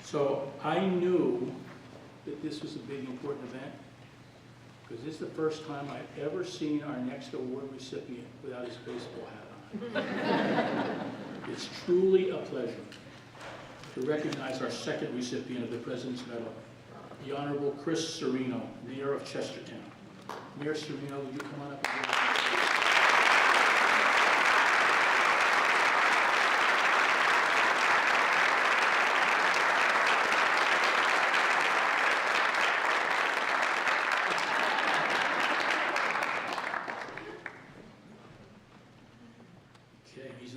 So I knew that this was a big, important event because this is the first time I've ever seen our next award recipient without his baseball hat on. It's truly a pleasure to recognize our second recipient of the President's Medal, the Honorable Chris Cerino, Mayor of Chestertown. Mayor Cerino, would you come on up again?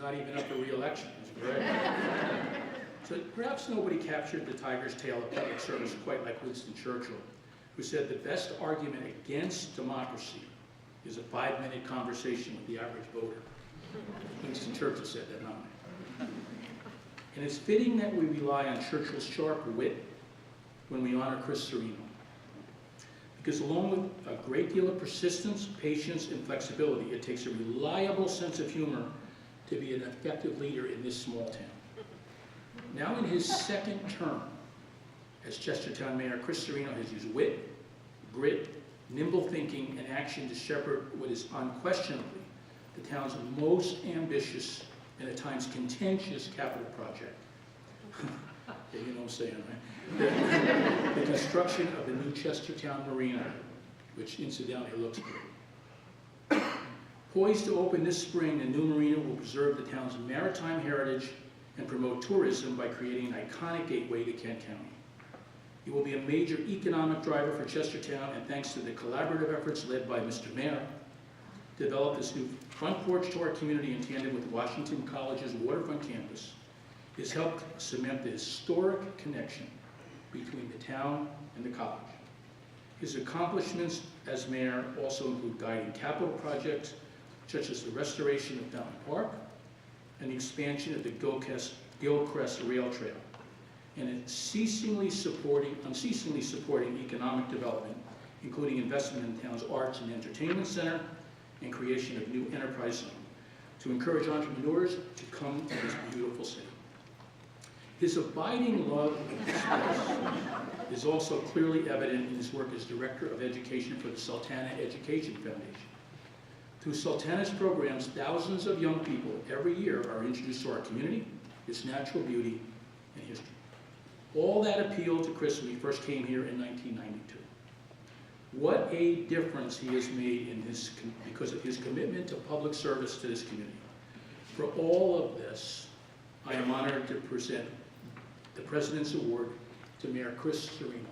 Not even up for re-election. So perhaps nobody captured the tiger's tail of public service quite like Winston Churchill, who said the best argument against democracy is a 5-minute conversation with the average voter. Winston Churchill said that, not me. And it's fitting that we rely on Churchill's sharp wit when we honor Chris Cerino. Because along with a great deal of persistence, patience, and flexibility, it takes a reliable sense of humor to be an effective leader in this small town. Now in his second term as Chestertown Mayor, Chris Cerino has used wit, grit, nimble thinking, and action to shepherd what is unquestionably the town's most ambitious and at times contentious capital project. Yeah, you know what I'm saying, right? The construction of the new Chestertown Marina, which incidentally looks great. Poised to open this spring, the new marina will preserve the town's maritime heritage and promote tourism by creating an iconic gateway to Kent County. It will be a major economic driver for Chestertown, and thanks to the collaborative efforts led by Mr. Mayor, develop this new front porch to our community in tandem with Washington College's waterfront campus has helped cement the historic connection between the town and the college. His accomplishments as mayor also include guiding capital projects such as the restoration of Fountain Park and the expansion of the Gilcrest Rail Trail, and unceasingly supporting economic development, including investment in the town's arts and entertainment center and creation of new enterprise zone to encourage entrepreneurs to come to this beautiful city. His abiding love of this place is also clearly evident in his work as Director of Education for the Sultana Education Foundation. Through Sultana's programs, thousands of young people every year are introduced to our community, its natural beauty, and history. All that appealed to Chris when he first came here in 1992. What a difference he has made because of his commitment to public service to this community. For all of this, I am honored to present the President's Award to Mayor Chris Cerino.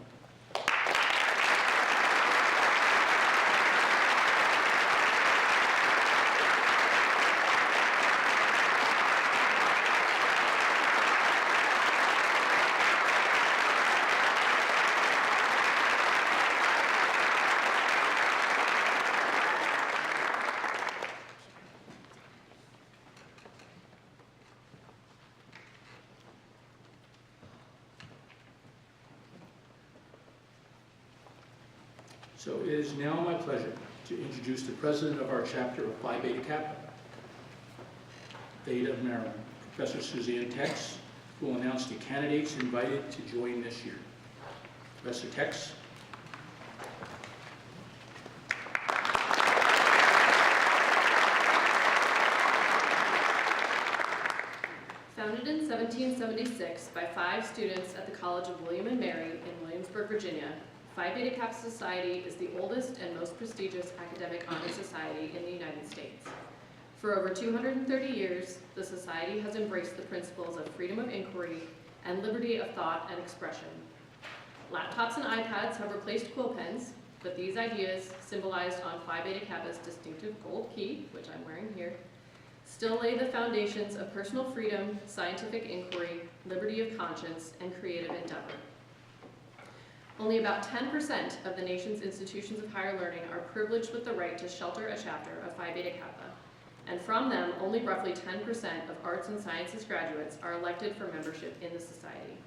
So it is now my pleasure to introduce the president of our chapter of Phi Beta Kappa, Theta of Maryland, Professor Susanne H, who will announce the candidates invited to join this year. Professor Tex. Founded in 1776 by 5 students at the College of William and Mary in Williamsburg, Virginia, Phi Beta Kappa Society is the oldest and most prestigious academic honor society in the United States. For over 230 years, the society has embraced the principles of freedom of inquiry and liberty of thought and expression. Laptops and iPads have replaced quill pens, but these ideas, symbolized on Phi Beta Kappa's distinctive gold key, which I'm wearing here, still lay the foundations of personal freedom, scientific inquiry, liberty of conscience, and creative endeavor. Only about 10% of the nation's institutions of higher learning are privileged with the right to shelter a chapter of Phi Beta Kappa, and from them, only roughly 10% of arts and sciences graduates are elected for membership in the society.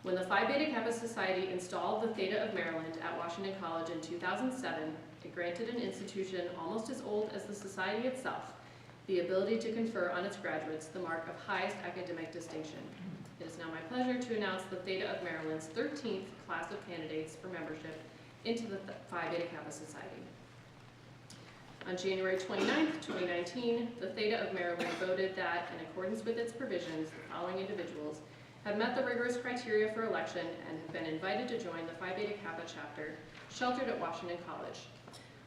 When the Phi Beta Kappa Society installed the Theta of Maryland at Washington College in 2007, it granted an institution almost as old as the society itself the ability to confer on its graduates the mark of highest academic distinction. It is now my pleasure to announce the Theta of Maryland's 13th class of candidates for membership into the Phi Beta Kappa Society. On January 29th, 2019, the Theta of Maryland voted that, in accordance with its provisions, the following individuals have met the rigorous criteria for election and have been invited to join the Phi Beta Kappa chapter sheltered at Washington College.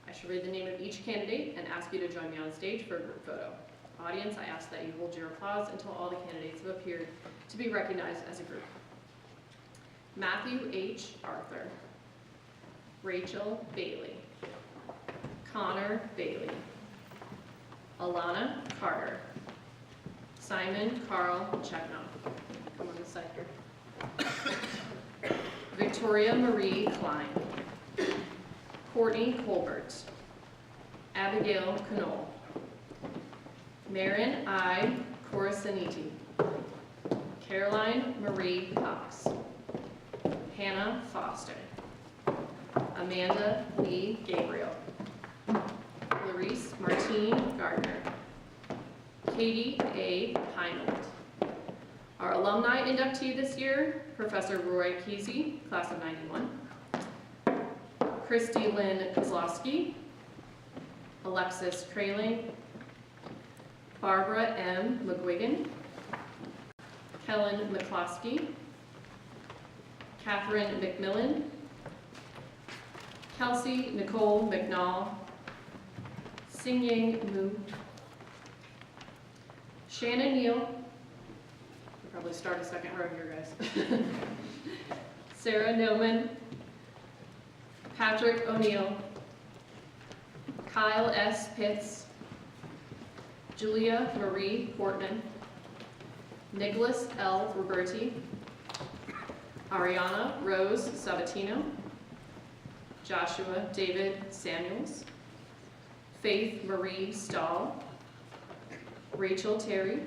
I shall read the name of each candidate and ask you to join me on stage for a group photo. Audience, I ask that you hold your applause until all the candidates have appeared to be recognized as a group. Matthew H. Arthur, Rachel Bailey, Connor Bailey, Alana Carter, Simon Carl Cheknow. Come on this side here. Victoria Marie Klein, Courtney Colbert, Abigail Knoll, Marin I. Corasaniti, Caroline Marie Cox, Hannah Foster, Amanda Lee Gabriel, Clarice Martine Gardner, Katie A. Heinold. Our alumni inductee this year, Professor Roy Kesey, class of 91, Christy Lynn Kozlowski, Alexis Kraling, Barbara M. McGuigan, Kellen McCloskey, Catherine McMillan, Kelsey Nicole McNall, Singying Mu, Shannon Neal, we'll probably start a second row here, guys. Sarah Noman, Patrick O'Neill, Kyle S. Pitts, Julia Marie Portman, Nicholas L. Roberti, Ariana Rose Sabatino, Joshua David Samuels, Faith Marie Stahl, Rachel Terry,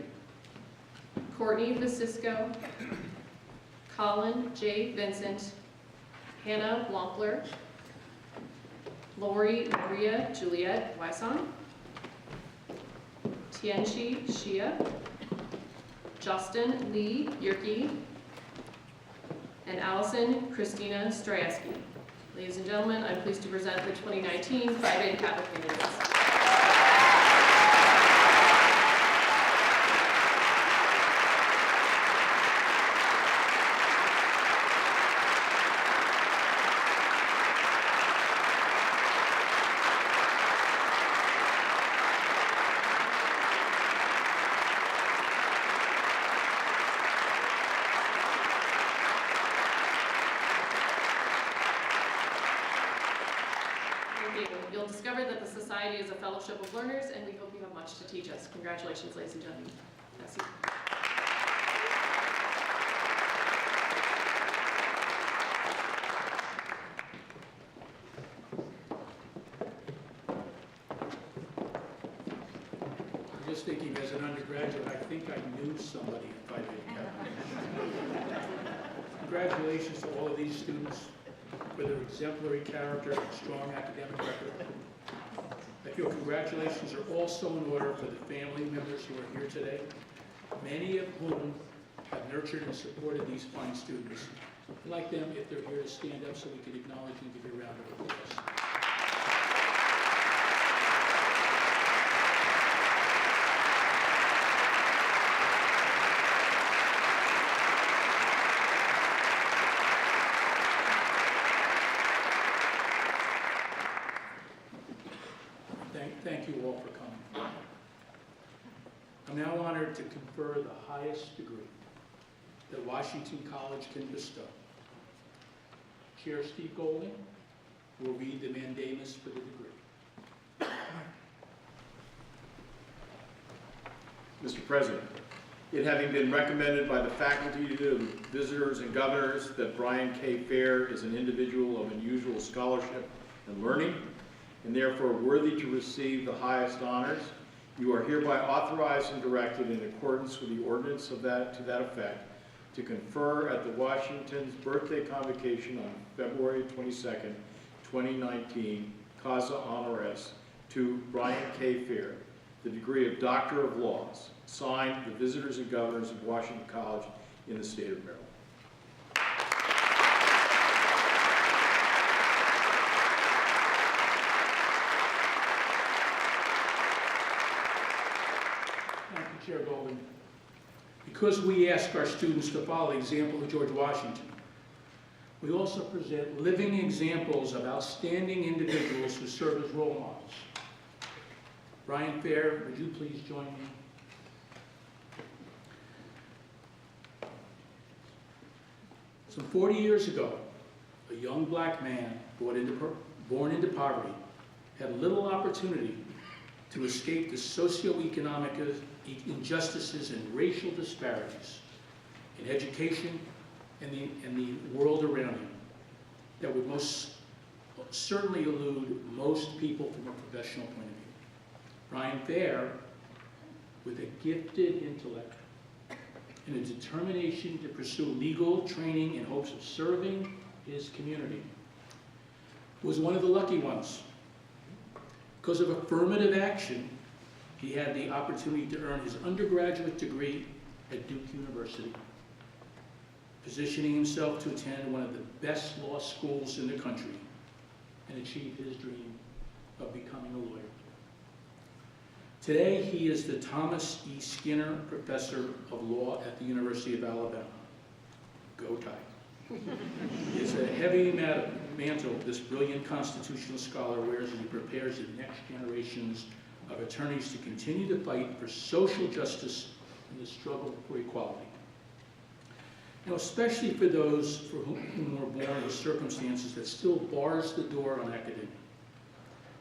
Courtney Vasisco, Colin J. Vincent, Hannah Blankler, Lori Maria Juliette Wysong, Tianchi Xia, Justin Lee Yerke, and Allison Christina Strajewski. Ladies and gentlemen, I'm pleased to present the 2019 Phi Beta Kappa candidates. You'll discover that the Society is a fellowship of learners, and we hope you have much to teach us. Congratulations, ladies and gentlemen. Merci. I'm just thinking, as an undergraduate, I think I knew somebody at Phi Beta Kappa. Congratulations to all of these students. for their exemplary character and strong academic record. I feel congratulations are also in order for the family members who are here today, many of whom have nurtured and supported these fine students. I'd like them, if they're here, to stand up so we can acknowledge and give a round of applause. Thank you all for coming. I'm now honored to confer the highest degree that Washington College can bestow. Chair Steve Golding will read the mandamus for the degree. Mr. President, it having been recommended by the faculty to visitors and governors that Bryan K. Fair is an individual of unusual scholarship and learning, and therefore worthy to receive the highest honors, you are hereby authorized and directed in accordance with the ordinance to that effect to confer at the Washington's birthday convocation on February 22nd, 2019, causa honoris, to Bryan K. Fair, the degree of Doctor of Laws, signed the visitors and governors of Washington College in the state of Maryland. Chair Golding. Because we ask our students to follow the example of George Washington, we also present living examples of outstanding individuals who serve as role models. Bryan Fair, would you please join me? Some 40 years ago, a young black man born into poverty had little opportunity to escape the socioeconomic injustices and racial disparities in education and the world around him that would most certainly elude most people from a professional point of view. Bryan Fair, with a gifted intellect and a determination to pursue legal training in hopes of serving his community, was one of the lucky ones. Because of affirmative action, he had the opportunity to earn his undergraduate degree at Duke University, positioning himself to attend one of the best law schools in the country and achieve his dream of becoming a lawyer. Today, he is the Thomas E. Skinner Professor of Law at the University of Alabama. Go Tide. It's a heavy mantle this brilliant constitutional scholar wears as he prepares the next generations of attorneys to continue to fight for social justice and the struggle for equality. Now, especially for those for whom were born in circumstances that still bars the door on academia.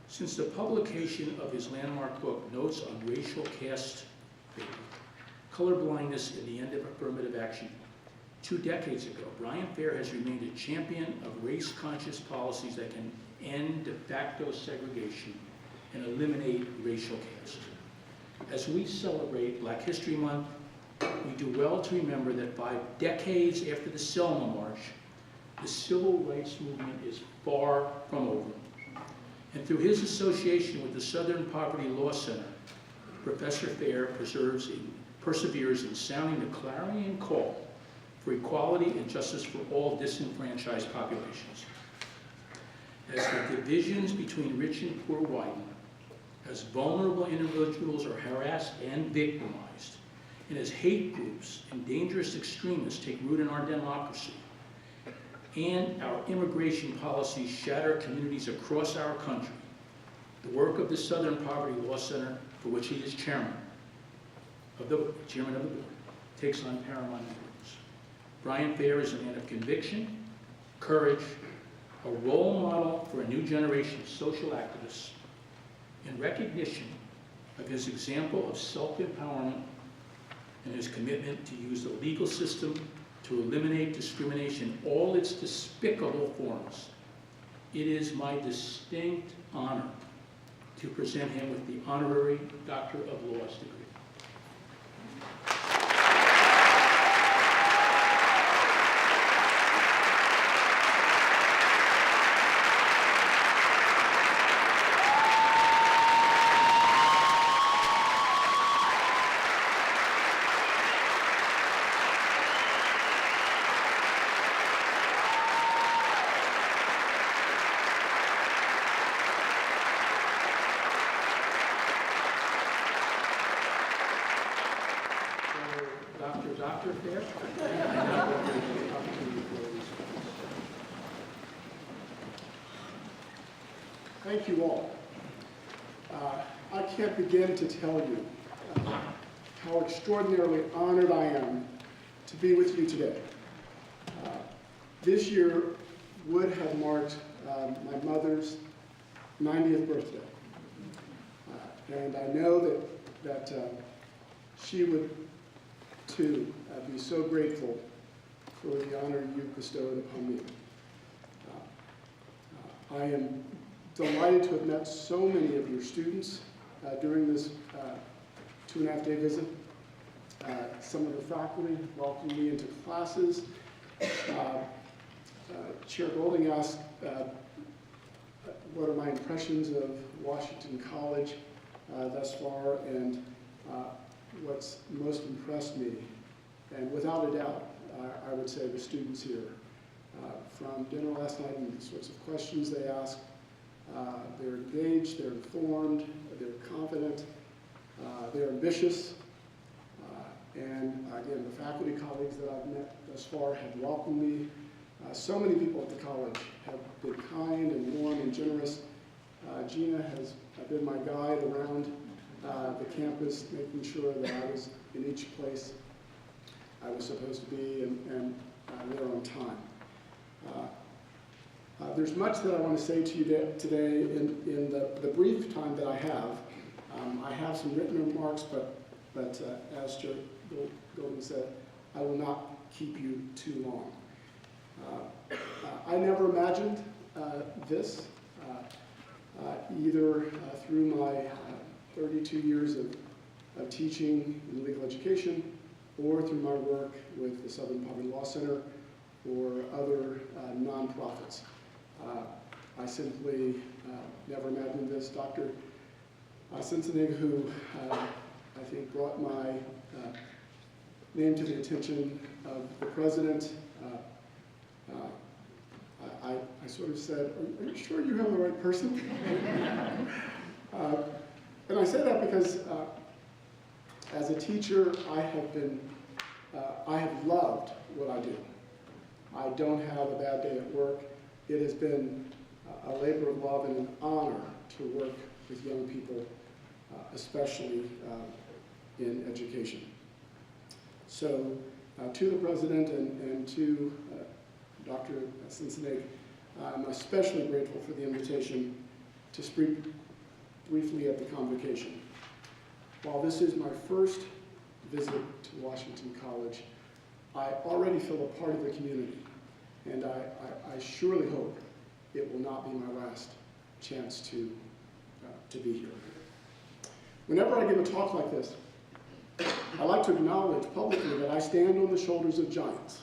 Since the publication of his landmark book, Notes on Racial Caste, Colorblindness and the End of Affirmative Action, 2 decades ago, Bryan Fair has remained a champion of race-conscious policies that can end de facto segregation and eliminate racial caste. As we celebrate Black History Month, we do well to remember that 5 decades after the Selma March, the civil rights movement is far from over. And through his association with the Southern Poverty Law Center, Professor Fair perseveres in sounding the clarion call for equality and justice for all disenfranchised populations. As the divisions between rich and poor widen, as vulnerable individuals are harassed and victimized, and as hate groups and dangerous extremists take root in our democracy, and our immigration policies shatter communities across our country, the work of the Southern Poverty Law Center, for which he is chairman of the board, takes on paramount importance. Bryan Fair is a man of conviction, courage, a role model for a new generation of social activists, in recognition of his example of self-empowerment and his commitment to use the legal system to eliminate discrimination in all its despicable forms. It is my distinct honor to present him with the Honorary Doctor of Laws degree. thank you all. I can't begin to tell you how extraordinarily honored I am to be with you today. This year would have marked my mother's 90th birthday. And I know that she would, too, be so grateful for the honor you've bestowed upon me. I am delighted to have met so many of your students during this 2.5-day visit. Some of the faculty welcomed me into classes. Chair Golding asked what are my impressions of Washington College thus far, and what's most impressed me. And without a doubt, I would say the students here. From dinner last night and the sorts of questions they ask, they're engaged, they're informed, they're confident, they're ambitious. And again, the faculty colleagues that I've met thus far have welcomed me. So many people at the college have been kind and warm and generous. Gina has been my guide around the campus, making sure that I was in each place I was supposed to be and there on time. There's much that I want to say to you today in the brief time that I have. I have some written remarks, but as Chair Golden said, I will not keep you too long. I never imagined this, either through my 32 years of teaching in legal education or through my work with the Southern Poverty Law Center or other nonprofits. I simply never imagined this. Dr. Susanne, who I think brought my name to the attention of the president, I sort of said, are you sure you have the right person? And I say that because as a teacher, I have loved what I do. I don't have a bad day at work. It has been a labor of love and an honor to work with young people, especially in education. So to the president and to Dr. Susanne, I'm especially grateful for the invitation to speak briefly at the Convocation. While this is my first visit to Washington College, I already feel a part of the community, and I surely hope it will not be my last chance to be here. Whenever I give a talk like this, I like to acknowledge publicly that I stand on the shoulders of giants,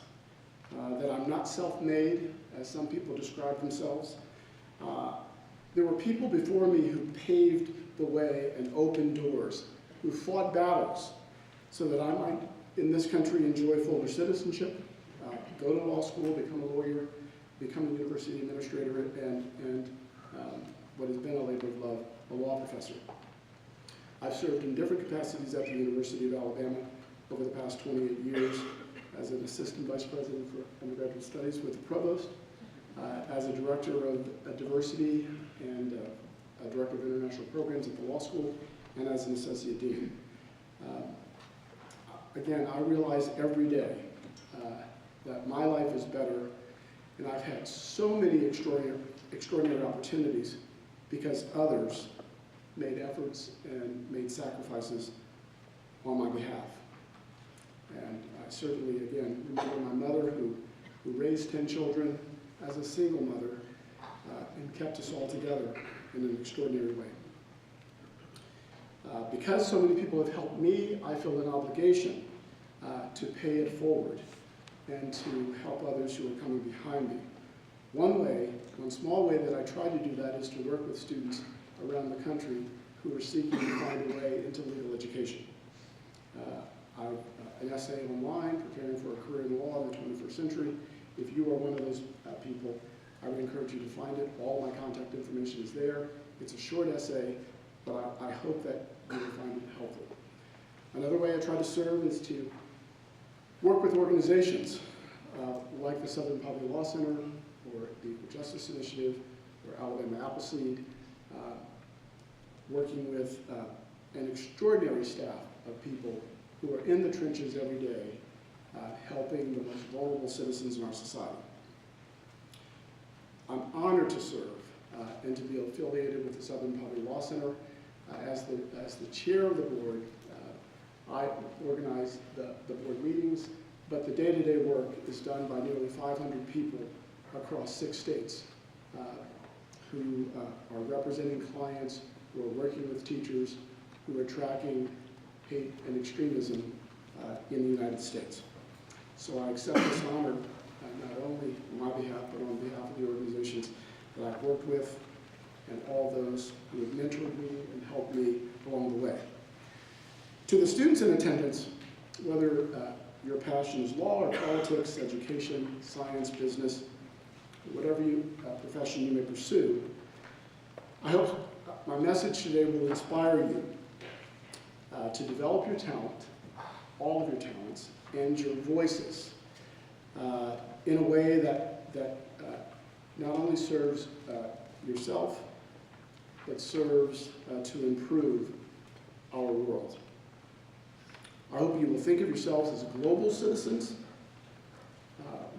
that I'm not self-made, as some people describe themselves. There were people before me who paved the way and opened doors, who fought battles so that I might, in this country, enjoy fuller citizenship, go to law school, become a lawyer, become a university administrator, and what has been a labor of love, a law professor. I've served in different capacities at the University of Alabama over the past 28 years as an assistant vice president for undergraduate studies with the provost, as a director of diversity and a director of international programs at the law school, and as an associate dean. Again, I realize every day that my life is better, and I've had so many extraordinary opportunities because others made efforts and made sacrifices on my behalf. And I certainly, again, remember my mother who raised 10 children as a single mother and kept us all together in an extraordinary way. Because so many people have helped me, I feel an obligation to pay it forward and to help others who are coming behind me. One small way that I try to do that is to work with students around the country who are seeking to find a way into legal education. I've an essay online, Preparing for a Career in Law in the 21st Century. If you are one of those people, I would encourage you to find it. All my contact information is there. It's a short essay, but I hope that you will find it helpful. Another way I try to serve is to work with organizations like the Southern Poverty Law Center or the Equal Justice Initiative or Alabama Appleseed working with an extraordinary staff of people who are in the trenches every day, helping the most vulnerable citizens in our society. I'm honored to serve and to be affiliated with the Southern Poverty Law Center. As the chair of the board, I organize the board meetings, but the day-to-day work is done by nearly 500 people across 6 states who are representing clients, who are working with teachers, who are tracking hate and extremism in the United States. So I accept this honor not only on my behalf, but on behalf of the organizations that I've worked with and all those who have mentored me and helped me along the way. To the students in attendance, whether your passion is law or politics, education, science, business, whatever profession you may pursue, I hope my message today will inspire you to develop your talent, all of your talents, and your voices in a way that not only serves yourself, but serves to improve our world. I hope you will think of yourselves as global citizens,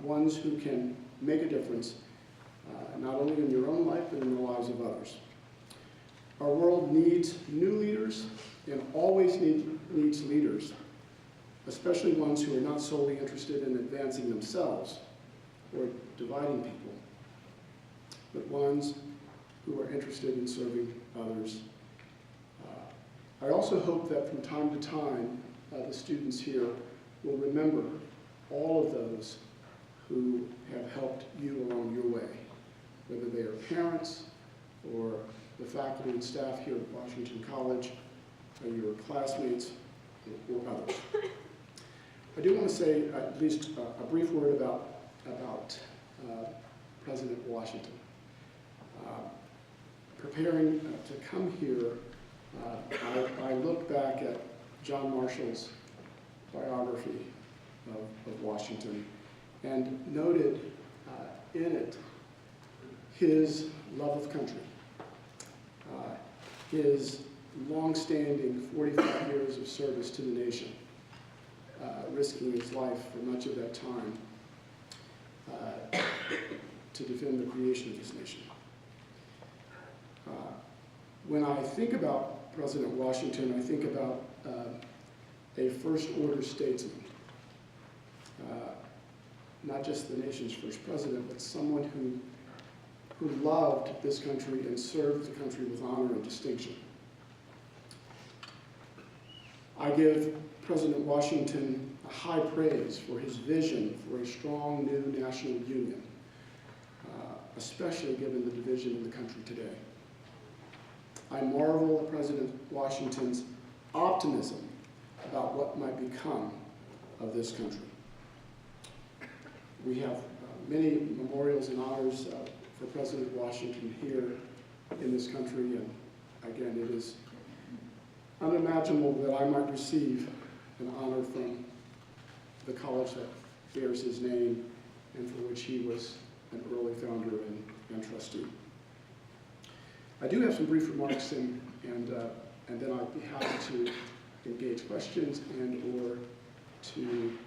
ones who can make a difference, not only in your own life, but in the lives of others. Our world needs new leaders and always needs leaders, especially ones who are not solely interested in advancing themselves or dividing people, but ones who are interested in serving others. I also hope that from time to time, the students here will remember all of those who have helped you along your way, whether they are parents or the faculty and staff here at Washington College, or your classmates, or others. I do want to say at least a brief word about President Washington. Preparing to come here, I looked back at John Marshall's biography of Washington and noted in it his love of country, his long-standing 45 years of service to the nation, risking his life for much of that time to defend the creation of this nation. When I think about President Washington, I think about a first-order statesman, not just the nation's first president, but someone who loved this country and served the country with honor and distinction. I give President Washington a high praise for his vision for a strong new national union, especially given the division in the country today. I marvel at President Washington's optimism about what might become of this country. We have many memorials and honors for President Washington here in this country, and again, it is unimaginable that I might receive an honor from the college that bears his name and for which he was an early founder and trustee. I do have some brief remarks, and then I'd be happy to engage questions and or to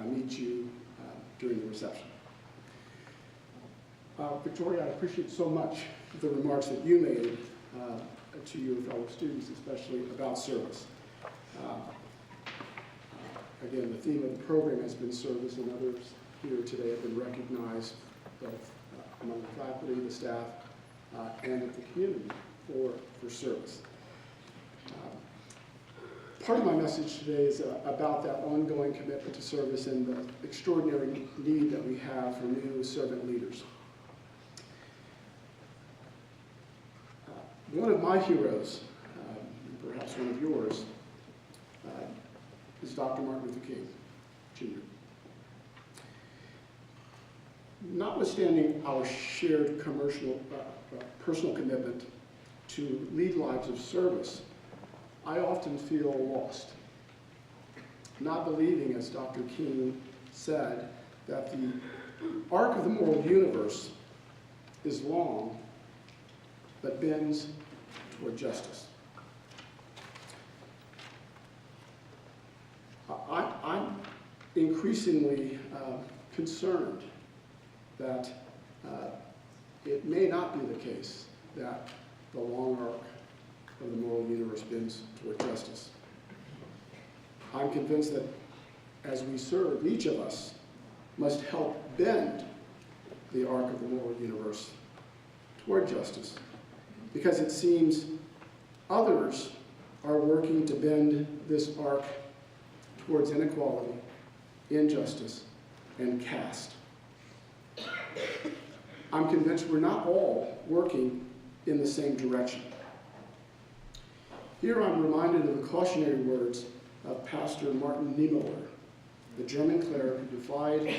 meet you during the reception. Victoria, I appreciate so much the remarks that you made to your fellow students, especially about service. Again, the theme of the program has been service, and others here today have been recognized both among the faculty, the staff, and the community for service. Part of my message today is about that ongoing commitment to service and the extraordinary need that we have for new servant leaders. One of my heroes, perhaps one of yours, is Dr. Martin Luther King, Jr. Notwithstanding our shared personal commitment to lead lives of service, I often feel lost, not believing, as Dr. King said, that the arc of the moral universe is long, but bends toward justice. I'm increasingly concerned that it may not be the case that the long arc of the moral universe bends toward justice. I'm convinced that as we serve, each of us must help bend the arc of the moral universe toward justice, because it seems others are working to bend this arc towards inequality, injustice, and caste. I'm convinced we're not all working in the same direction. Here I'm reminded of the cautionary words of Pastor Martin Niemöller, the German cleric who defied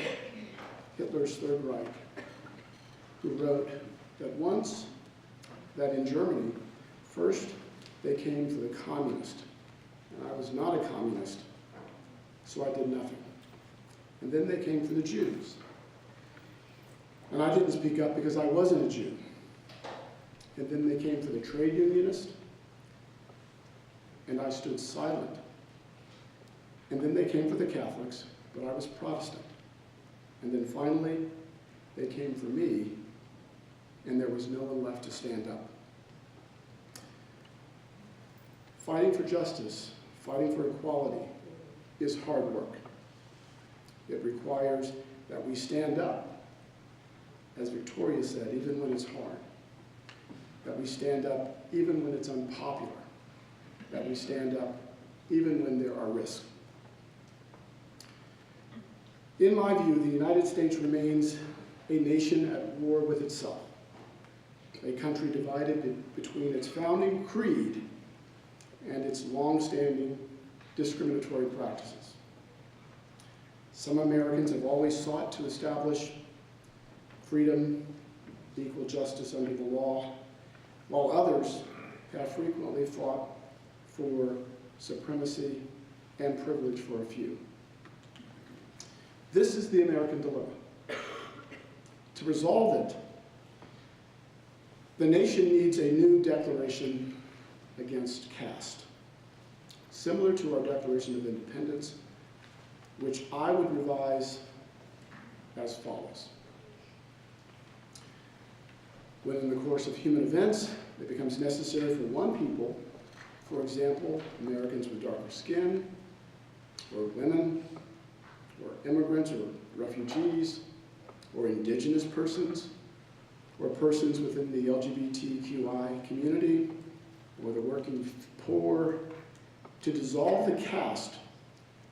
Hitler's Third Reich, who wrote that in Germany, first they came for the communist, and I was not a communist, so I did nothing. And then they came for the Jews, and I didn't speak up because I wasn't a Jew. And then they came for the trade unionist, and I stood silent. And then they came for the Catholics, but I was Protestant. And then finally, they came for me, and there was no one left to stand up. Fighting for justice, fighting for equality, is hard work. It requires that we stand up, as Victoria said, even when it's hard. That we stand up even when it's unpopular. That we stand up even when there are risks. In my view, the United States remains a nation at war with itself, a country divided between its founding creed and its long-standing discriminatory practices. Some Americans have always sought to establish freedom, equal justice under the law, while others have frequently fought for supremacy and privilege for a few. This is the American dilemma. To resolve it, the nation needs a new declaration against caste, similar to our Declaration of Independence, which I would revise as follows. When in the course of human events, it becomes necessary for one people, for example, Americans with darker skin, or women, or immigrants, or refugees, or indigenous persons, or persons within the LGBTQI community, or the working poor, to dissolve the caste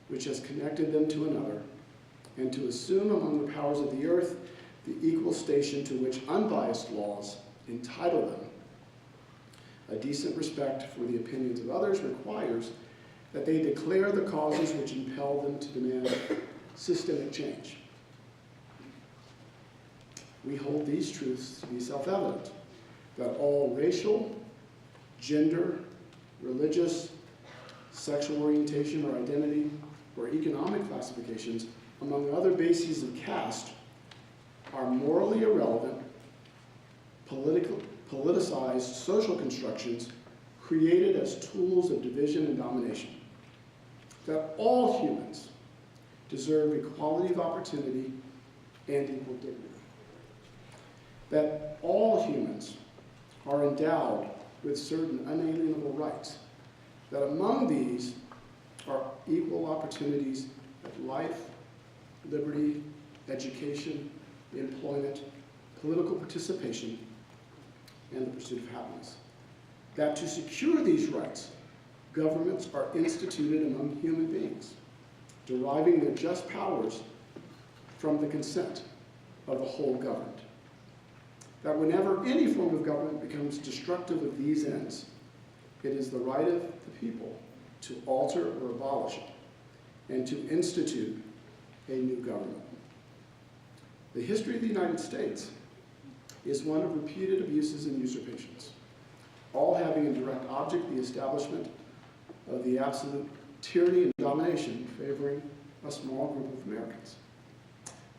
which has connected them to another, and to assume among the powers of the earth the equal station to which unbiased laws entitle them. A decent respect for the opinions of others requires that they declare the causes which impel them to demand systemic change. We hold these truths to be self-evident, that all racial, gender, religious, sexual orientation or identity, or economic classifications, among other bases of caste, are morally irrelevant, politicized social constructions created as tools of division and domination. That all humans deserve equality of opportunity and equal dignity. That all humans are endowed with certain unalienable rights. That among these are equal opportunities of life, liberty, education, employment, political participation, and the pursuit of happiness. That to secure these rights, governments are instituted among human beings, deriving their just powers from the consent of the whole governed. That whenever any form of government becomes destructive of these ends, it is the right of the people to alter or abolish it, and to institute a new government. The history of the United States is one of repeated abuses and usurpations, all having in direct object the establishment of the absolute tyranny and domination favoring a small group of Americans.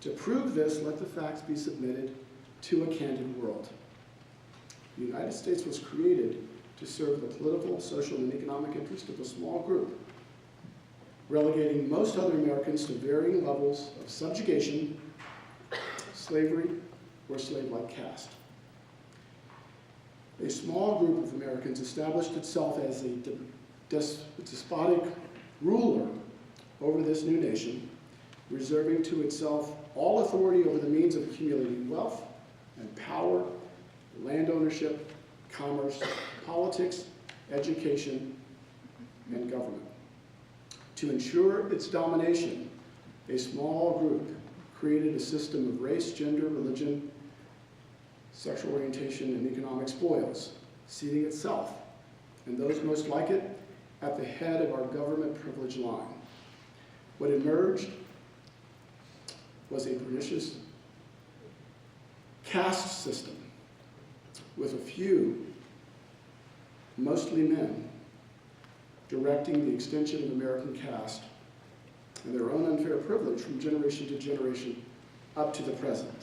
To prove this, let the facts be submitted to a candid world. The United States was created to serve the political, social, and economic interest of a small group, relegating most other Americans to varying levels of subjugation, slavery, or slave-like caste. A small group of Americans established itself as a despotic ruler over this new nation, reserving to itself all authority over the means of accumulating wealth and power, land ownership, commerce, politics, education, and government. To ensure its domination, a small group created a system of race, gender, religion, sexual orientation, and economic spoils, seating itself, and those most like it, at the head of our government privilege line. What emerged was a pernicious caste system with a few, mostly men, directing the extension of American caste and their own unfair privilege from generation to generation up to the present.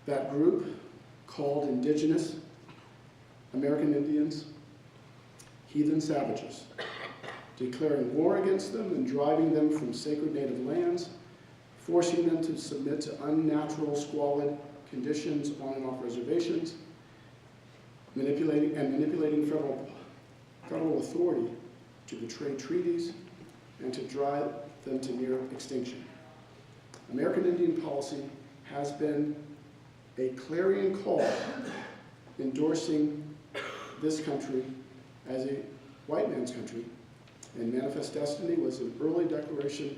That group, called indigenous American Indians, heathen savages, declaring war against them and driving them from sacred native lands, forcing them to submit to unnatural, squalid conditions on and off reservations, manipulating federal authority to betray treaties and to drive them to near extinction. American Indian policy has been a clarion call endorsing this country as a white man's country, and Manifest Destiny was an early declaration,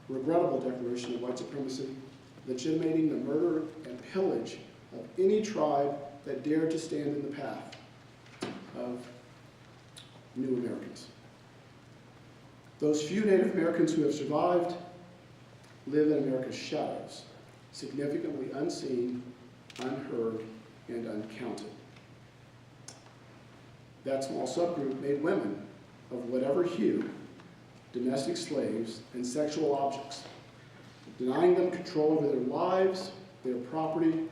regrettable declaration of white supremacy, legitimating the murder and pillage of any tribe that dared to stand in the path of new Americans. Those few Native Americans who have survived live in America's shadows, significantly unseen, unheard, and uncounted. That small subgroup made women of whatever hue domestic slaves and sexual objects, denying them control over their lives, their property,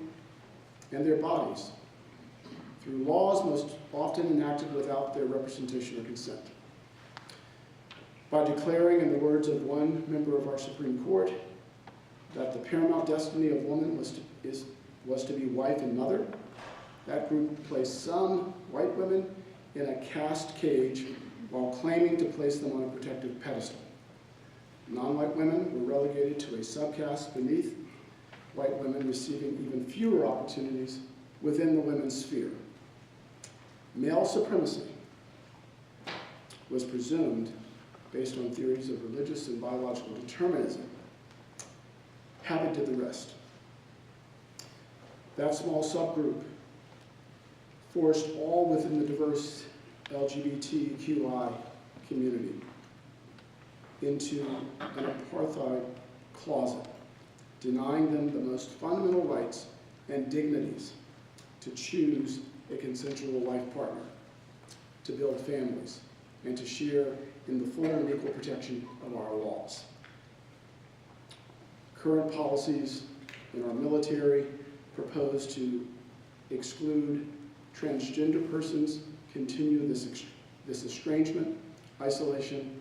and their bodies through laws most often enacted without their representation or consent. By declaring, in the words of one member of our Supreme Court, that the paramount destiny of woman was to be wife and mother, that group placed some white women in a caste cage while claiming to place them on a protective pedestal. Non-white women were relegated to a subcaste beneath white women, receiving even fewer opportunities within the women's sphere. Male supremacy was presumed based on theories of religious and biological determinism. Habit did the rest. That small subgroup forced all within the diverse LGBTQI community into an apartheid closet, denying them the most fundamental rights and dignities to choose a consensual life partner, to build families, and to share in the full and equal protection of our laws. Current policies in our military propose to exclude transgender persons, continue this estrangement, isolation,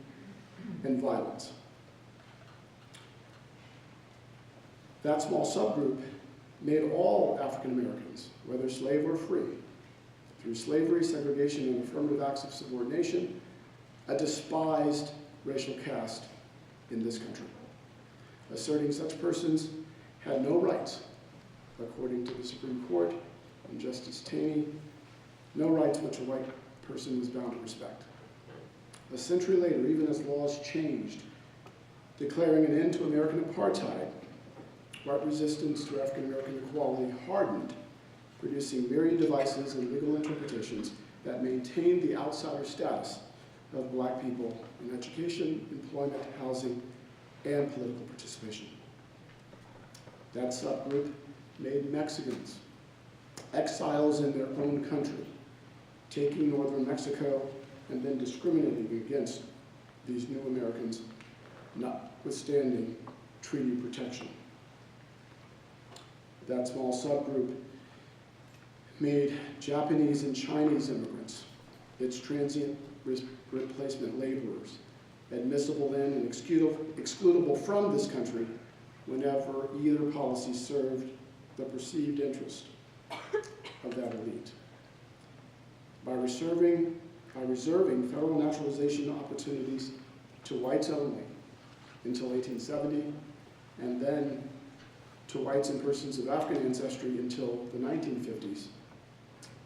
and violence. That small subgroup made all African Americans, whether slave or free, through slavery, segregation, and affirmative acts of subordination, a despised racial caste in this country, asserting such persons had no rights, according to the Supreme Court and Justice Taney, no rights which a white person was bound to respect. A century later, even as laws changed, declaring an end to American apartheid, white resistance to African American equality hardened, producing myriad devices and legal interpretations that maintained the outsider status of black people in education, employment, housing, and political participation. That subgroup made Mexicans exiles in their own country, taking northern Mexico and then discriminating against these new Americans, notwithstanding treaty protection. That small subgroup made Japanese and Chinese immigrants its transient replacement laborers, admissible in and excludable from this country whenever either policy served the perceived interest of that elite. By reserving federal naturalization opportunities to whites only until 1870, and then to whites and persons of African ancestry until the 1950s,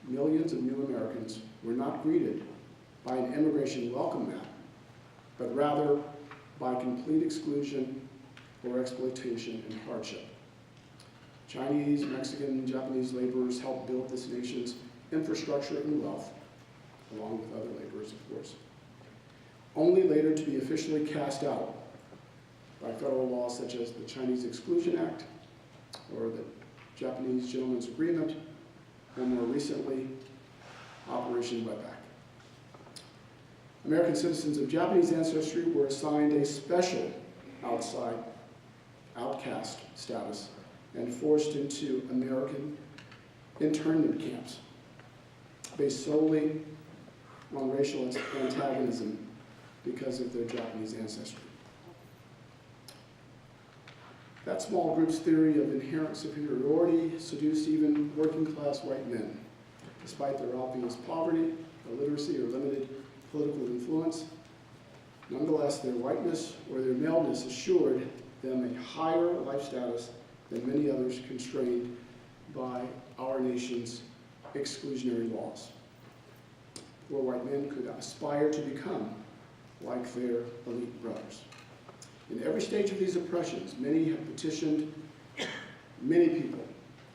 millions of new Americans were not greeted by an immigration welcome mat, but rather by complete exclusion or exploitation and hardship. Chinese, Mexican, and Japanese laborers helped build this nation's infrastructure and wealth, along with other laborers, of course, only later to be officially cast out by federal laws such as the Chinese Exclusion Act or the Japanese Gentleman's Agreement, or more recently, Operation Wetback. American citizens of Japanese ancestry were assigned a special outcast status and forced into American internment camps based solely on racial antagonism because of their Japanese ancestry. That small group's theory of inherent superiority seduced even working-class white men. Despite their obvious poverty, illiteracy, or limited political influence, nonetheless, their whiteness or their maleness assured them a higher life status than many others constrained by our nation's exclusionary laws. Poor white men could aspire to become like their elite brothers. In every stage of these oppressions, many have petitioned, many people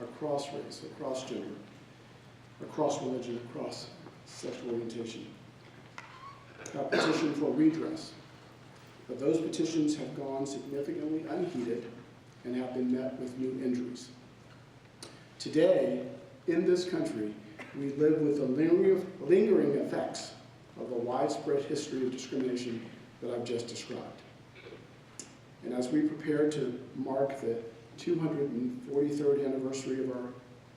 across race, across gender, across religion, across sexual orientation, have petitioned for redress. But those petitions have gone significantly unheeded and have been met with new injuries. Today, in this country, we live with the lingering effects of the widespread history of discrimination that I've just described. And as we prepare to mark the 243rd anniversary of our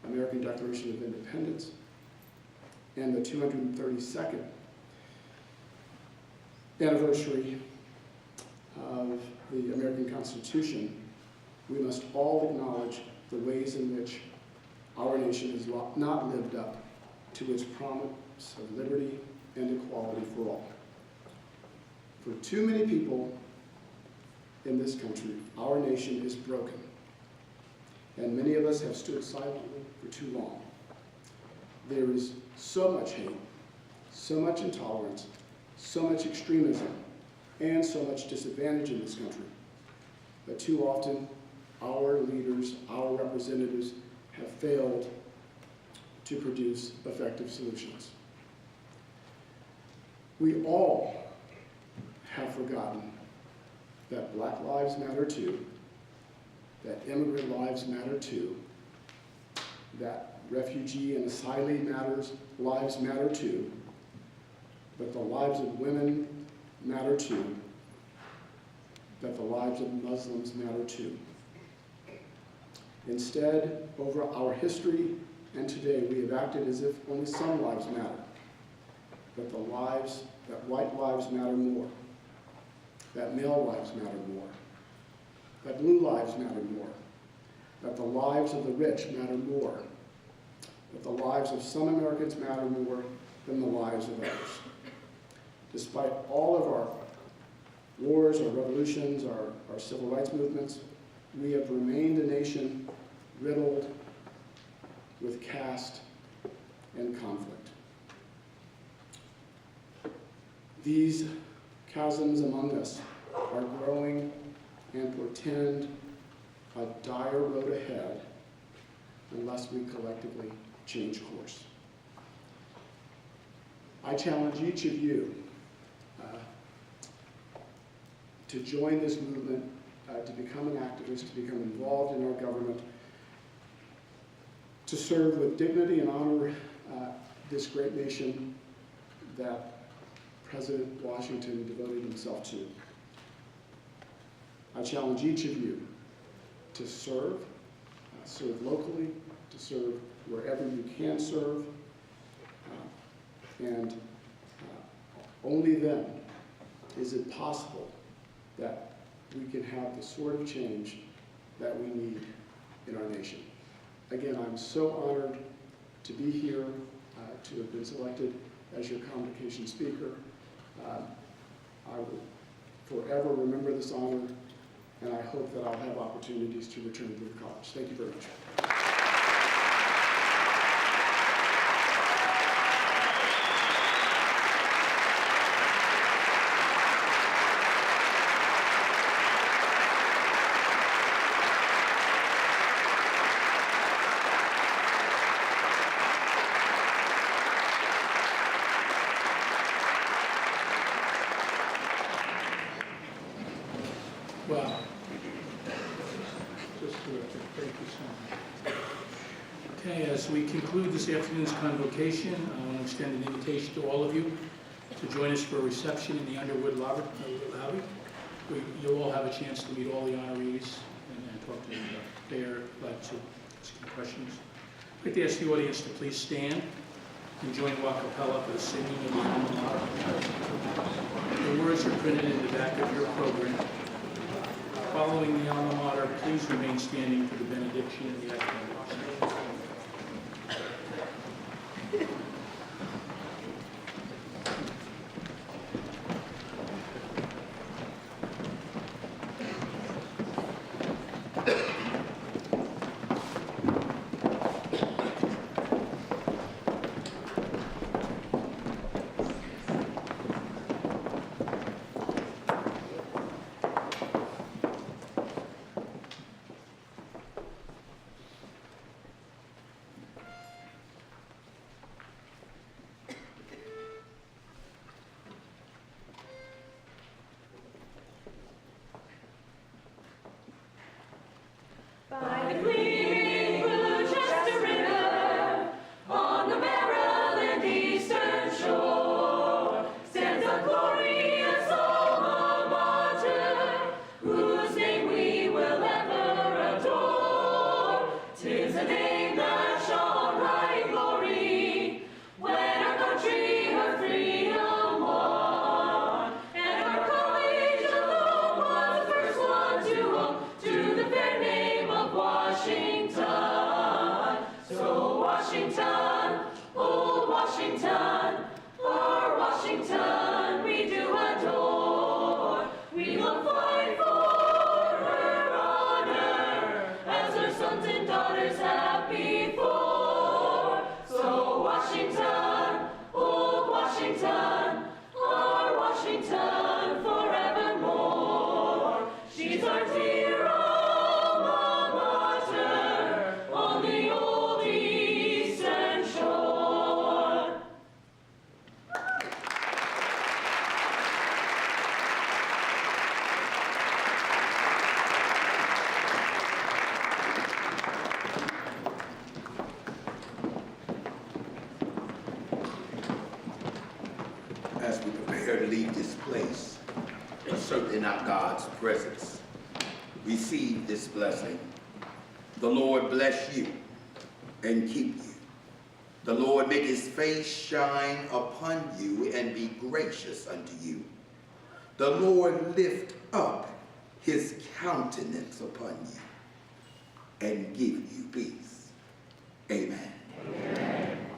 American Declaration of Independence and the 232nd anniversary of the American Constitution, we must all acknowledge the ways in which our nation has not lived up to its promise of liberty and equality for all. For too many people in this country, our nation is broken, and many of us have stood silently for too long. There is so much hate, so much intolerance, so much extremism, and so much disadvantage in this country, but too often our leaders, our representatives have failed to produce effective solutions. We all have forgotten that Black lives matter too, that immigrant lives matter too, that refugee and asylee lives matter too, but the lives of women matter too, that the lives of Muslims matter too. Instead, over our history and today, we have acted as if only some lives matter, that white lives matter more, that male lives matter more, that blue lives matter more, that the lives of the rich matter more, that the lives of some Americans matter more than the lives of others. Despite all of our wars, our revolutions, our civil rights movements, we have remained a nation riddled with caste and conflict. These chasms among us are growing and portend a dire road ahead unless we collectively change course. I challenge each of you to join this movement, to become an activist, to become involved in our government, to serve with dignity and honor this great nation that President Washington devoted himself to. I challenge each of you to serve locally, to serve wherever you can serve, and only then is it possible that we can have the sort of change that we need in our nation. Again, I'm so honored to be here, to have been selected as your convocation speaker. I will forever remember this honor, and I hope that I'll have opportunities to return to the college. Thank you very much. Wow. Just terrific. Thank you so much. Okay, as we conclude this afternoon's convocation, I want to extend an invitation to all of you to join us for a reception in the Underwood lobby. You'll all have a chance to meet all the honorees and talk to them. They are glad to ask you questions. I'd like to ask the audience to please stand and join a cappella for the singing of the alma mater. The words are printed in the back of your program. Following the alma mater, please remain standing for the benediction and the academic. By the gleaming blue Chester River, on the Maryland eastern shore, stands a glorious alma mater, whose name we will ever adore. 'Tis a name that shone right glory, when our country her freedom won, and our college alone was the first one to own to the fair name of Washington. So Washington, old Washington, our Washington we do adore. We will fight for her honor, as our sons and daughters have before. So Washington, old Washington, our Washington forevermore. She's our dear alma mater on the old eastern shore. As we prepare to leave this place, but certainly not God's presence, receive this blessing. The Lord bless you and keep you. The Lord make his face shine upon you and be gracious unto you. The Lord lift up his countenance upon you and give you peace. Amen. Amen.